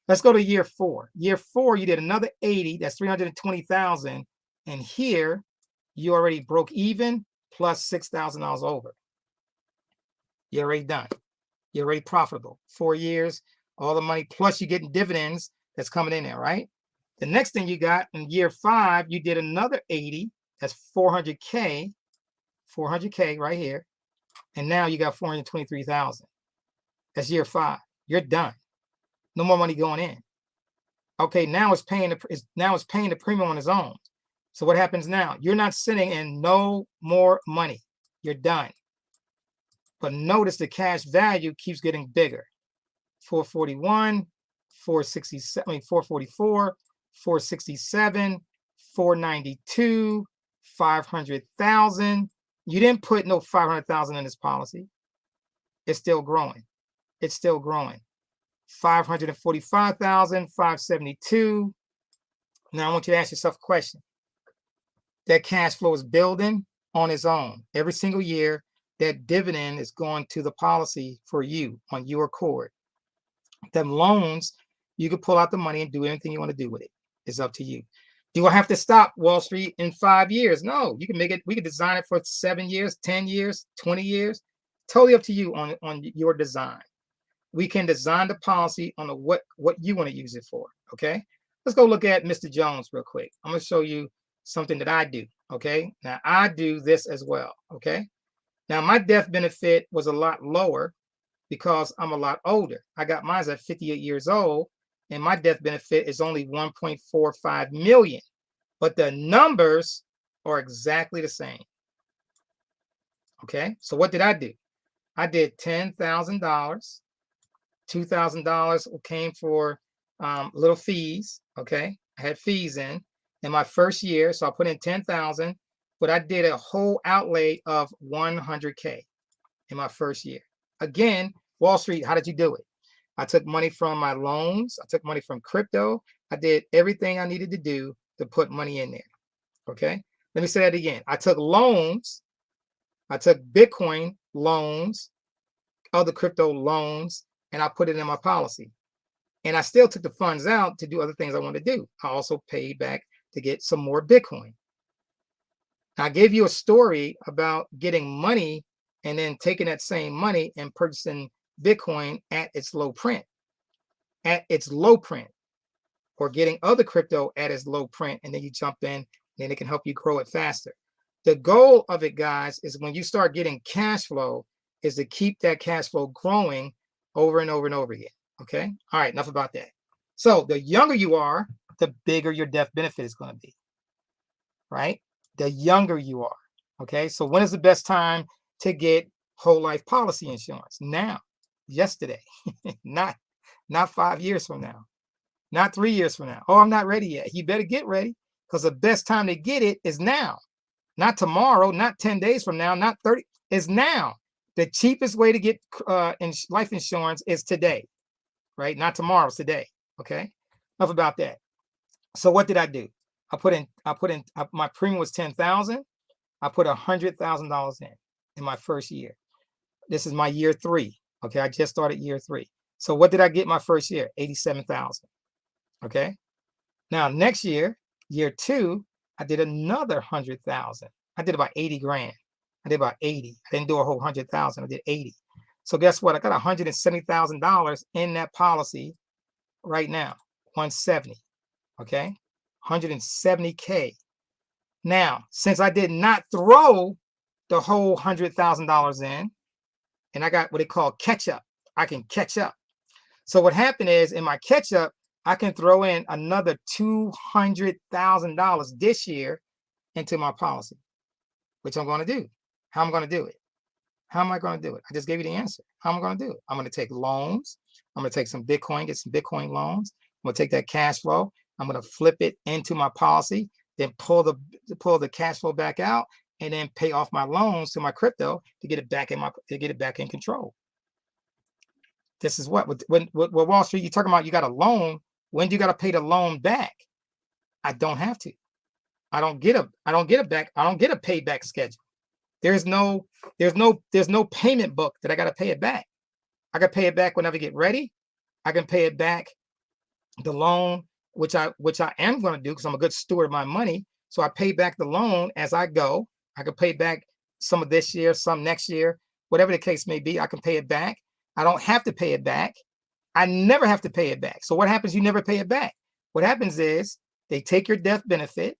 Let's go to year 4. Year 4, you did another 80. That's 320,000. And here, you already broke even plus $6,000 over. You're already done. You're already profitable. 4 years, all the money, plus you're getting dividends that's coming in there, right? The next thing you got in year 5, you did another 80. That's 400K. 400K right here. And now you got 423,000. That's year 5. You're done. No more money going in. Okay, now it's paying the premium on its own. So what happens now? You're not sitting in no more money. You're done. But notice the cash value keeps getting bigger. 441, 467, 444, 467, 492, 500,000. You didn't put no 500,000 in this policy. It's still growing. It's still growing. 545,000, 572. Now I want you to ask yourself a question. That cash flow is building on its own. Every single year, that dividend is going to the policy for you on your accord. Them loans, you can pull out the money and do anything you want to do with it. It's up to you. Do I have to stop Wall Street in 5 years? No, you can make it, we can design it for 7 years, 10 years, 20 years. Totally up to you on your design. We can design the policy on what you want to use it for. Okay. Let's go look at Mr. Jones real quick. I'm going to show you something that I do. Okay. Now I do this as well. Okay. Now my death benefit was a lot lower because I'm a lot older. I got mine at 58 years old, and my death benefit is only 1.45 million. But the numbers are exactly the same. Okay. So what did I do? I did $10,000. $2,000 came for little fees. Okay. I had fees in my first year. So I put in 10,000, but I did a whole outlay of 100K in my first year. Again, Wall Street, how did you do it? I took money from my loans. I took money from crypto. I did everything I needed to do to put money in there. Okay. Let me say that again. I took loans. I took Bitcoin loans, other crypto loans, and I put it in my policy. And I still took the funds out to do other things I want to do. I also paid back to get some more Bitcoin. I gave you a story about getting money and then taking that same money and purchasing Bitcoin at its low print, or getting other crypto at its low print, and then you jump in, and then it can help you grow it faster. The goal of it, guys, is when you start getting cash flow, is to keep that cash flow growing over and over and over again. Okay. All right. Enough about that. So the younger you are, the bigger your death benefit is going to be. Right. The younger you are. Okay. So when is the best time to get whole life policy insurance? Now, yesterday, not 5 years from now, not 3 years from now. Oh, I'm not ready yet. You better get ready, because the best time to get it is now, not tomorrow, not 10 days from now, not 30. Is now. The cheapest way to get life insurance is today, right? Not tomorrow, it's today. Okay. Enough about that. So what did I do? I put in my premium was 10,000. I put $100,000 in my first year. This is my year 3. Okay. I just started year 3. So what did I get my first year? 87,000. Okay. Now next year, year 2, I did another 100,000. I did about 80 grand. I did about 80. I didn't do a whole 100,000. I did 80. So guess what? I got $170,000 in that policy right now. 170. Okay. 170K. Now, since I did not throw the whole $100,000 in, and I got what they call catch up, I can catch up. So what happened is, in my catch up, I can throw in another $200,000 this year into my policy, which I'm going to do. How am I going to do it? How am I going to do it? I just gave you the answer. How am I going to do it? I'm going to take loans. I'm going to take some Bitcoin, get some Bitcoin loans. I'm going to take that cash flow. I'm going to flip it into my policy, then pull the cash flow back out, and then pay off my loans to my crypto to get it back in control. This is what Wall Street, you're talking about. You got a loan. When do you got to pay the loan back? I don't have to. I don't get a payback schedule. There's no payment book that I got to pay it back. I can pay it back whenever I get ready. I can pay it back, the loan, which I am going to do because I'm a good steward of my money. So I pay back the loan as I go. I can pay back some of this year, some next year, whatever the case may be. I can pay it back. I don't have to pay it back. I never have to pay it back. So what happens? You never pay it back. What happens is they take your death benefit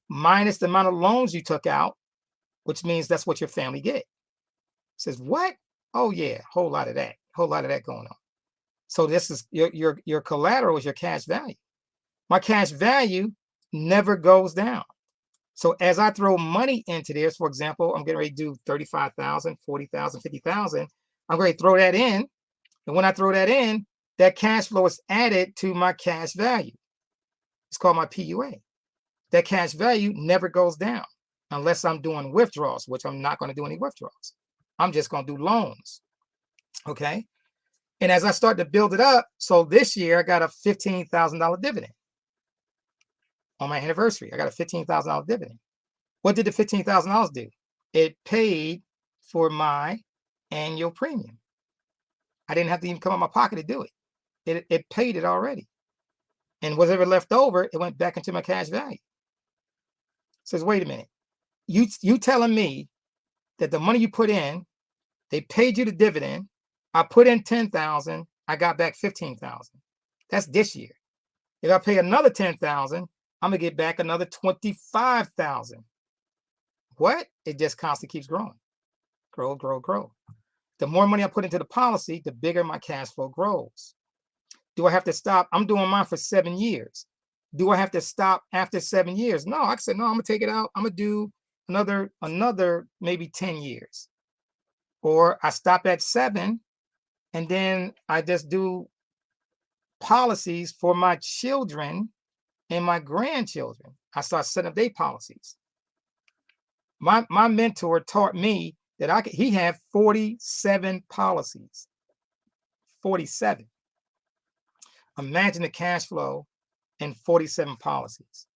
minus the amount of loans you took out, which means that's what your family get. Says what? Oh yeah, whole lot of that going on. So this is your collateral is your cash value. My cash value never goes down. So as I throw money into this, for example, I'm getting ready to do 35,000, 40,000, 50,000. I'm going to throw that in. And when I throw that in, that cash flow is added to my cash value. It's called my PUA. That cash value never goes down unless I'm doing withdrawals, which I'm not going to do any withdrawals. I'm just going to do loans. Okay. And as I start to build it up, so this year I got a $15,000 dividend on my anniversary. I got a $15,000 dividend. What did the $15,000 do? It paid for my annual premium. I didn't have to even come out of my pocket to do it. It paid it already. And whatever left over, it went back into my cash value. Says, wait a minute. You telling me that the money you put in, they paid you the dividend. I put in 10,000, I got back 15,000. That's this year. If I pay another 10,000, I'm gonna get back another 25,000. What? It just constantly keeps growing. Grow, grow, grow. The more money I put into the policy, the bigger my cash flow grows. Do I have to stop? I'm doing mine for 7 years. Do I have to stop after 7 years? No, I said, no, I'm gonna take it out. I'm gonna do another maybe 10 years. Or I stop at 7 and then I just do policies for my children and my grandchildren. I start setting up their policies. My mentor taught me that he had 47 policies. 47. Imagine the cash flow and 47 policies.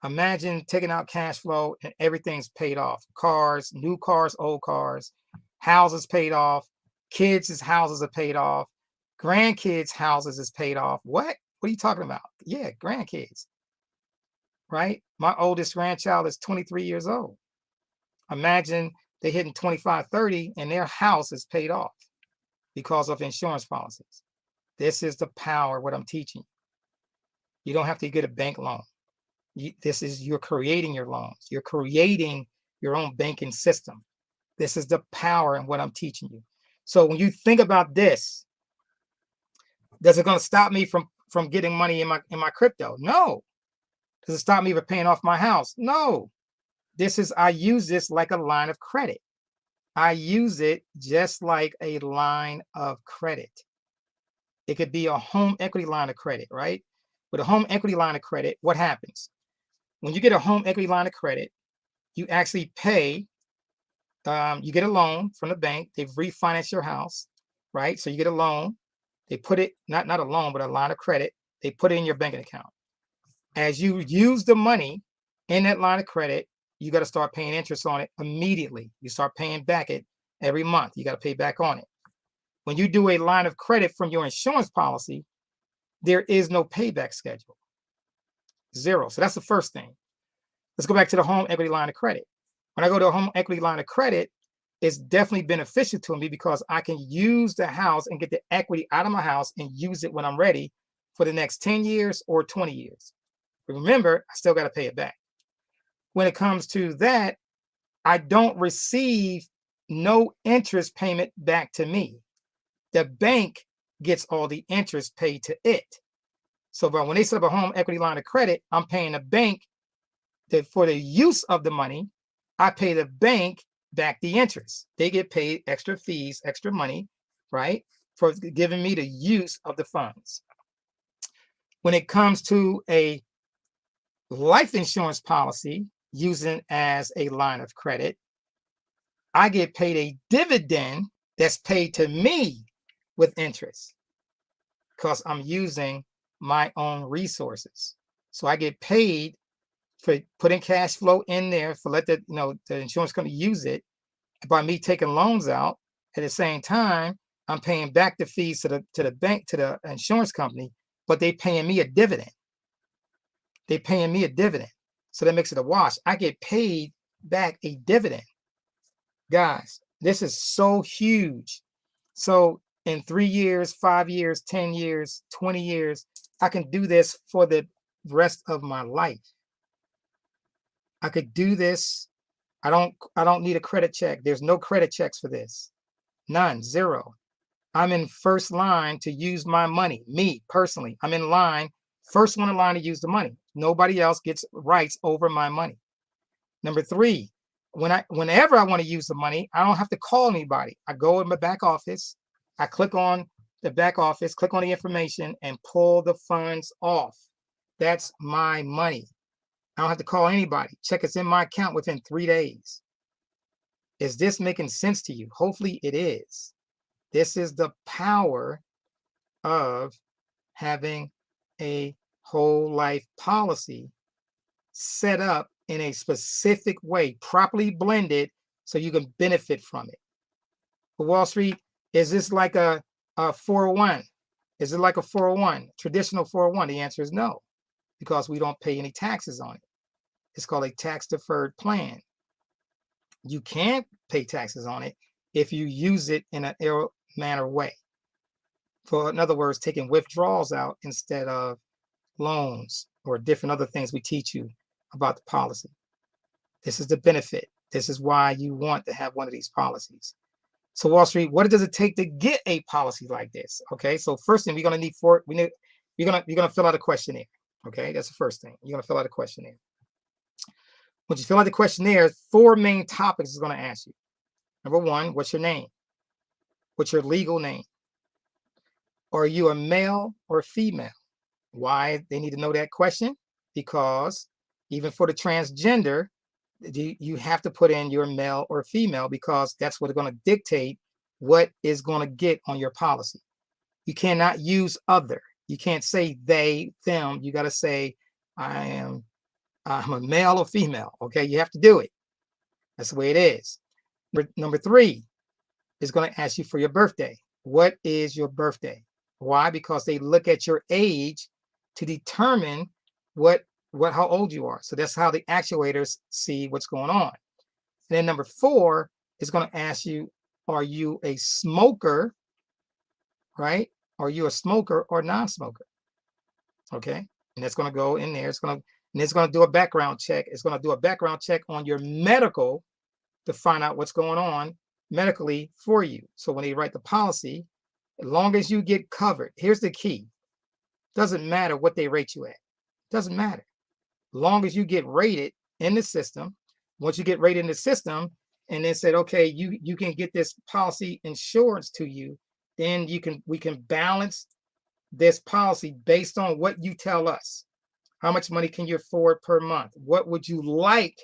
Imagine taking out cash flow and everything's paid off. Cars, new cars, old cars, houses paid off, kids' houses are paid off, grandkids' houses is paid off. What? What are you talking about? Yeah, grandkids, right? My oldest grandchild is 23 years old. Imagine they're hitting 25, 30 and their house is paid off because of insurance policies. This is the power of what I'm teaching you. You don't have to get a bank loan. You're creating your loans. You're creating your own banking system. This is the power in what I'm teaching you. So when you think about this, does it going to stop me from getting money in my crypto? No. Does it stop me from paying off my house? No. I use this like a line of credit. I use it just like a line of credit. It could be a home equity line of credit, right? With a home equity line of credit, what happens? When you get a home equity line of credit, you actually pay, you get a loan from the bank. They've refinanced your house, right? So you get a loan. They put it, not a loan, but a line of credit. They put it in your banking account. As you use the money in that line of credit, you got to start paying interest on it immediately. You start paying back it every month. You got to pay back on it. When you do a line of credit from your insurance policy, there is no payback schedule. Zero. So that's the first thing. Let's go back to the home equity line of credit. When I go to a home equity line of credit, it's definitely beneficial to me because I can use the house and get the equity out of my house and use it when I'm ready for the next 10 years or 20 years. But remember, I still got to pay it back. When it comes to that, I don't receive no interest payment back to me. The bank gets all the interest paid to it. So but when they set up a home equity line of credit, I'm paying the bank for the use of the money. I pay the bank back the interest. They get paid extra fees, extra money, right, for giving me the use of the funds. When it comes to a life insurance policy, using as a line of credit, I get paid a dividend that's paid to me with interest because I'm using my own resources. So I get paid for putting cash flow in there for the insurance company use it by me taking loans out. At the same time, I'm paying back the fees to the bank, to the insurance company, but they paying me a dividend. They paying me a dividend. So that makes it a wash. I get paid back a dividend. Guys, this is so huge. So in 3 years, 5 years, 10 years, 20 years, I can do this for the rest of my life. I could do this. I don't need a credit check. There's no credit checks for this. None, zero. I'm in first line to use my money. Me personally, I'm in line, first one in line to use the money. Nobody else gets rights over my money. Number 3, whenever I want to use the money, I don't have to call anybody. I go in my back office, I click on the back office, click on the information and pull the funds off. That's my money. I don't have to call anybody. Check it's in my account within 3 days. Is this making sense to you? Hopefully it is. This is the power of having a whole life policy set up in a specific way, properly blended so you can benefit from it. For Wall Street, is this like a 401? Is it like a 401, traditional 401? The answer is no, because we don't pay any taxes on it. It's called a tax deferred plan. You can pay taxes on it if you use it in an error manner way. In other words, taking withdrawals out instead of loans or different other things we teach you about the policy. This is the benefit. This is why you want to have one of these policies. So Wall Street, what does it take to get a policy like this? Okay, so first thing we're gonna need you're gonna fill out a questionnaire. Okay, that's the first thing. You're gonna fill out a questionnaire. Once you fill out the questionnaire, 4 main topics is gonna ask you. Number 1, what's your name? What's your legal name? Are you a male or female? Why they need to know that question? Because even for the transgender, you have to put in your male or female, because that's what's going to dictate what is going to get on your policy. You cannot use other. You can't say they, them. You got to say I'm a male or female. Okay, you have to do it. That's the way it is. Number 3 is going to ask you for your birthday. What is your birthday? Why? Because they look at your age to determine how old you are. So that's how the actuators see what's going on. And then number 4 is going to ask you, are you a smoker, right? Are you a smoker or non-smoker? Okay. And that's going to go in there. It's going to do a background check. It's going to do a background check on your medical to find out what's going on medically for you. So when they write the policy, as long as you get covered, here's the key. Doesn't matter what they rate you at. Doesn't matter. Long as you get rated in the system. Once you get rated in the system and then said, okay, you can get this policy insurance to you, then we can balance this policy based on what you tell us. How much money can you afford per month? What would you like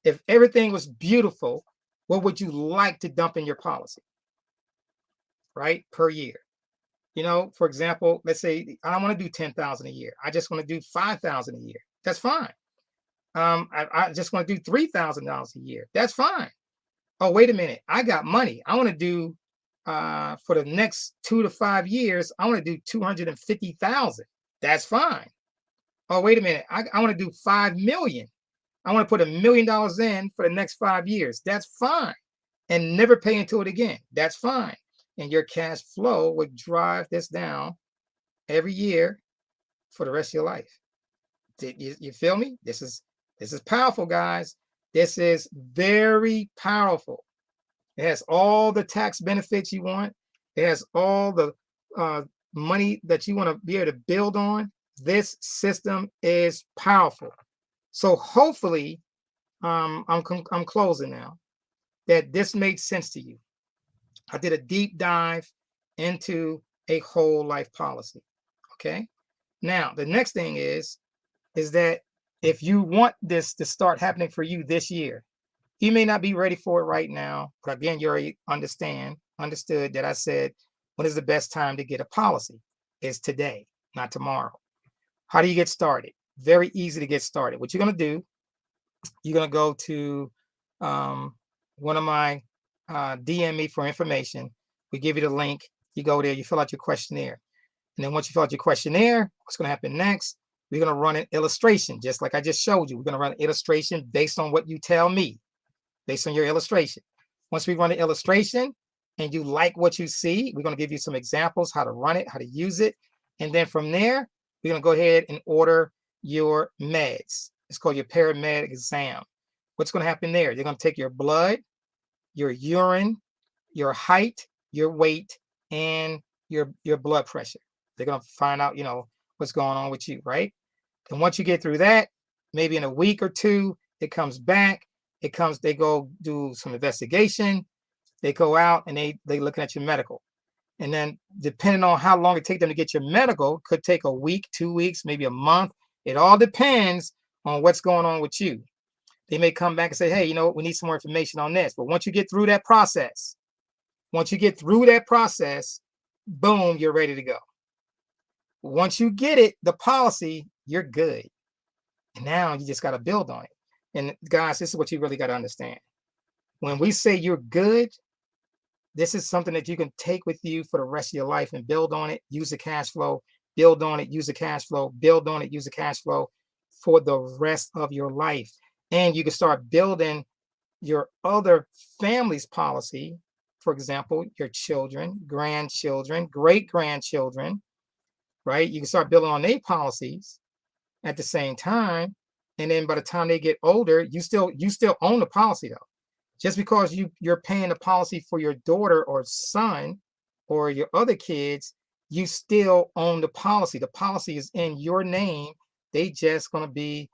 if everything was beautiful? What would you like to dump in your policy, right, per year? You know, for example, let's say I don't want to do 10,000 a year. I just want to do 5,000 a year. That's fine. I just want to do $3,000 a year. That's fine. Oh, wait a minute. I got money. I want to do for the next 2 to 5 years. I want to do 250,000. That's fine. Oh, wait a minute. I want to do 5 million. I want to put $1 million in for the next 5 years. That's fine. And never pay into it again. That's fine. And your cash flow would drive this down every year for the rest of your life. You feel me? This is powerful, guys. This is very powerful. It has all the tax benefits you want. It has all the money that you want to be able to build on. This system is powerful. So hopefully, I'm closing now, that this made sense to you. I did a deep dive into a whole life policy. Okay. Now, the next thing is that if you want this to start happening for you this year, you may not be ready for it right now. But again, you already understood that I said, when is the best time to get a policy? Is today, not tomorrow. How do you get started? Very easy to get started. What you're going to do, you're going to go to one of my DM me for information. We give you the link. You go there, you fill out your questionnaire. And then once you fill out your questionnaire, what's going to happen next? We're going to run an illustration, just like I just showed you. We're going to run an illustration based on what you tell me, based on your illustration. Once we run the illustration and you like what you see, we're going to give you some examples, how to run it, how to use it. And then from there, we're going to go ahead and order your meds. It's called your paramed exam. What's going to happen there? They're going to take your blood, your urine, your height, your weight, and your blood pressure. They're going to find out, what's going on with you, right? And once you get through that, maybe in a week or two, it comes back. They go do some investigation. They go out and they looking at your medical. And then depending on how long it takes them to get your medical, could take a week, 2 weeks, maybe a month. It all depends on what's going on with you. They may come back and say, hey, we need some more information on this. But once you get through that process, boom, you're ready to go. Once you get it, the policy, you're good. And now you just got to build on it. And guys, this is what you really got to understand. When we say you're good, This is something that you can take with you for the rest of your life and build on it, use the cash flow, build on it, use the cash flow, build on it, use the cash flow for the rest of your life. And you can start building your other family's policy. For example, your children, grandchildren, great-grandchildren, right? You can start building on their policies at the same time. And then by the time they get older, you still own the policy though. Just because you're paying the policy for your daughter or son or your other kids, you still own the policy. The policy is in your name. They just going to be,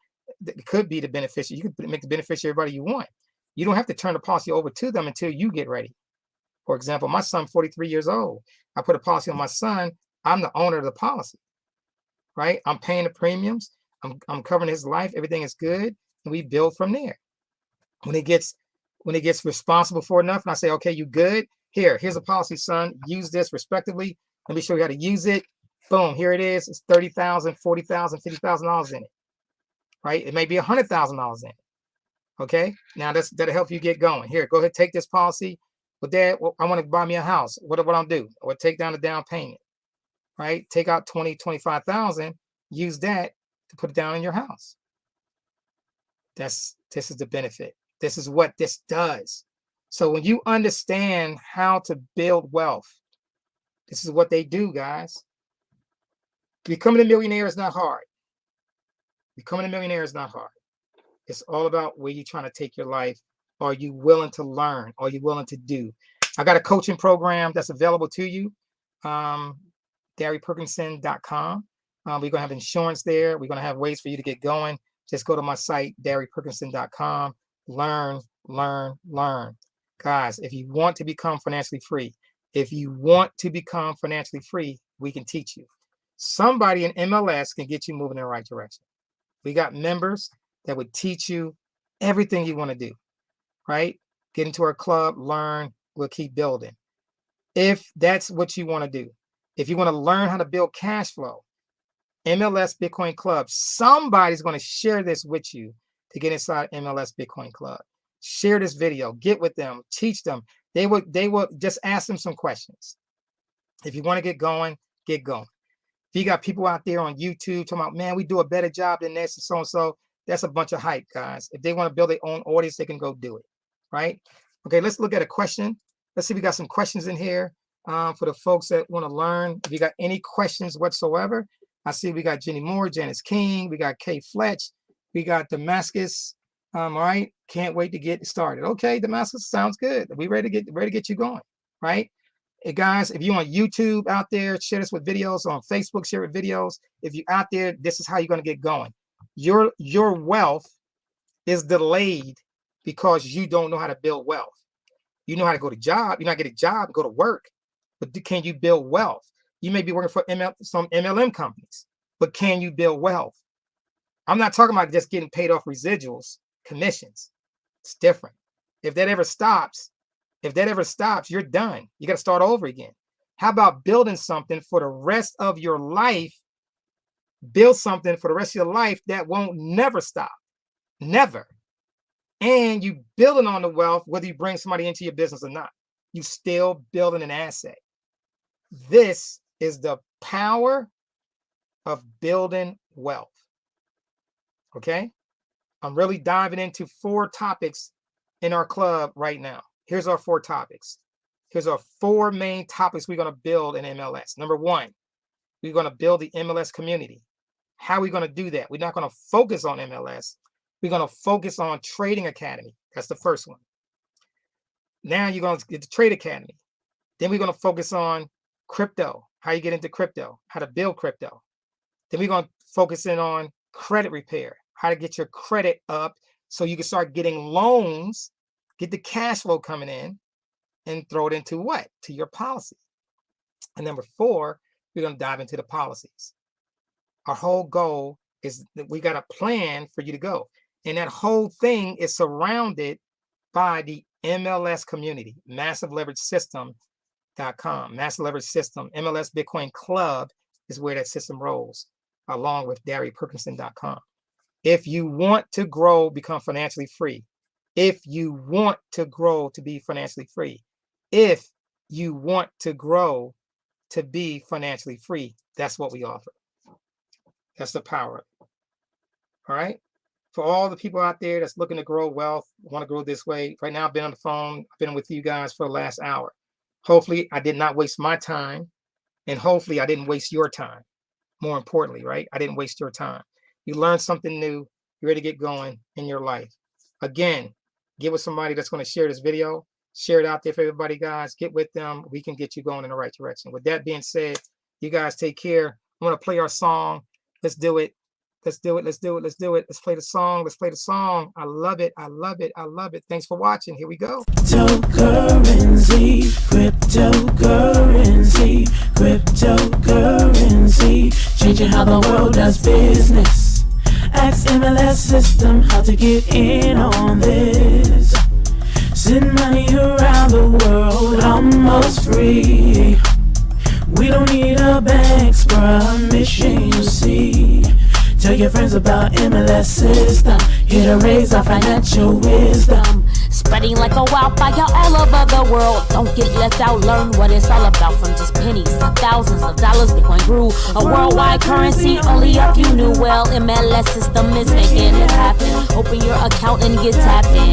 could be the beneficiary. You can make the beneficiary everybody you want. You don't have to turn the policy over to them until you get ready. For example, my son, 43 years old. I put a policy on my son. I'm the owner of the policy, right? I'm paying the premiums. I'm covering his life. Everything is good. And we build from there. When it gets responsible for enough, and I say, okay, you good? Here's a policy, son. Use this respectively. Let me show you how to use it. Boom, here it is. It's $30,000, $40,000, $50,000 in it, right? It may be $100,000 in it. Okay, now that'll help you get going. Here, go ahead, take this policy. But Dad, I want to buy me a house. What I'll do? Or take down the down payment, right? Take out 20, 25,000. Use that to put it down in your house. This is the benefit. This is what this does. So when you understand how to build wealth, this is what they do, guys. Becoming a millionaire is not hard. Becoming a millionaire is not hard. It's all about where you're trying to take your life. Are you willing to learn? Are you willing to do? I got a coaching program that's available to you. DarryPerkinson.com. We're going to have insurance there. We're going to have ways for you to get going. Just go to my site, DarryPerkinson.com. Learn. Guys, if you want to become financially free, we can teach you. Somebody in MLS can get you moving in the right direction. We got members that would teach you everything you want to do, right? Get into our club, learn, we'll keep building. If that's what you want to do, if you want to learn how to build cash flow, MLS Bitcoin Club, somebody's going to share this with you to get inside MLS Bitcoin Club. Share this video, get with them, teach them. They will just ask them some questions. If you want to get going, get going. If you got people out there on YouTube talking about, man, we do a better job than this and so and so, that's a bunch of hype, guys. If they want to build their own audience, they can go do it, right? Okay, let's look at a question. Let's see, we got some questions in here for the folks that want to learn. If you got any questions whatsoever, I see we got Jenny Moore, Janice King, we got Kay Fletch, we got Damascus. All right, can't wait to get started. Okay, Damascus, sounds good. We ready to get you going, right? Hey guys, if you're on YouTube out there, share this with videos. On Facebook, share with videos. If you're out there, this is how you're going to get going. Your wealth is delayed because you don't know how to build wealth. You know how to go to job. You know how to get a job, go to work, but can you build wealth? You may be working for some MLM companies, but can you build wealth? I'm not talking about just getting paid off residuals, commissions. It's different. If that ever stops, you're done. You got to start over again. How about building something for the rest of your life? Build something for the rest of your life that won't never stop. Never. And you building on the wealth, whether you bring somebody into your business or not. You still building an asset. This is the power of building wealth. Okay? I'm really diving into 4 topics in our club right now. Here's our 4 topics. Here's our 4 main topics we're going to build in MLS. Number 1, we're going to build the MLS community. How are we going to do that? We're not going to focus on MLS. We're going to focus on Trading Academy. That's the first one. Now you're going to get the Trade Academy. Then we're going to focus on crypto, how you get into crypto, how to build crypto. Then we're going to focus in on credit repair, how to get your credit up so you can start getting loans, get the cash flow coming in, and throw it into what? To your policy. And number 4, we're going to dive into the policies. Our whole goal is that we got a plan for you to go. And that whole thing is surrounded by the MLS community, MassiveLeverageSystem.com, Massive Leverage System, MLS Bitcoin Club is where that system rolls, along with DarryPerkinson.com. If you want to grow, become financially free, if you want to grow to be financially free, if you want to grow to be financially free, that's what we offer. That's the power. All right. For all the people out there that's looking to grow wealth, want to grow this way, right now I've been on the phone, I've been with you guys for the last hour. Hopefully I did not waste my time, and hopefully I didn't waste your time. More importantly, right? I didn't waste your time. You learned something new. You're ready to get going in your life. Again, get with somebody that's going to share this video. Share it out there for everybody, guys. Get with them. We can get you going in the right direction. With that being said, you guys take care. I'm going to play our song. Let's do it. Let's do it. Let's do it. Let's do it. Let's play the song. Let's play the song. I love it. I love it. I love it. Thanks for watching. Here we go. Cryptocurrency, cryptocurrency, cryptocurrency, changing how the world does business. Ask MLS System how to get in on this. Send money around the world almost free. We don't need a bank's permission, you see. Tell your friends about MLS System, here to raise our financial wisdom. Spreading like a wildfire all over the world. Don't get left out, learn what it's all about. From just pennies to thousands of dollars, Bitcoin grew a worldwide currency. Only a few knew well. MLS System is making it happen. Open your account and get tapped in.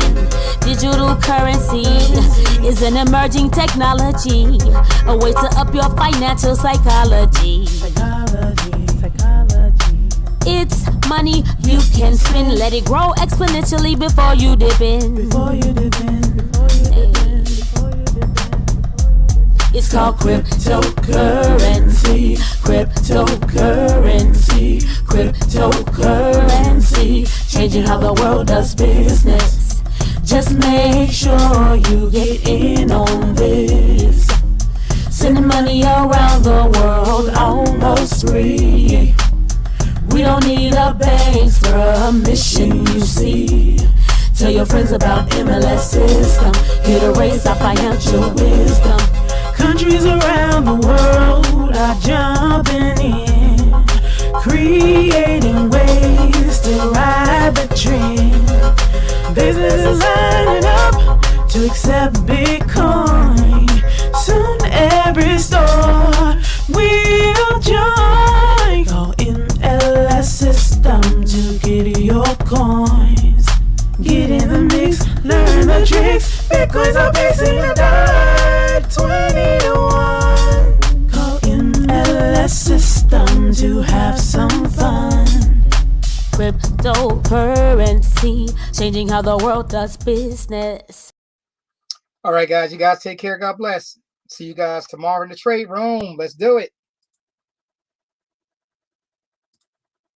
Digital currency is an emerging technology, a way to up your financial psychology. It's money you can spend. Let it grow exponentially before you dip in. It's called cryptocurrency, cryptocurrency, cryptocurrency, changing how the world does business. Just make sure you get in on this. Sending money around the world almost free. We don't need a bank's permission, you see. Tell your friends about MLS System, here to raise our financial wisdom. Countries around the world are jumping in, creating ways to ride the trend. Businesses lining up to accept Bitcoin. Soon every store will join. Call MLS System to get your coins. Get in the mix, learn the tricks. Bitcoins are facing a dime, 20 to 1. Call MLS System to have some fun. Cryptocurrency, changing how the world does business. All right, guys. You guys take care. God bless. See you guys tomorrow in the trade room. Let's do it.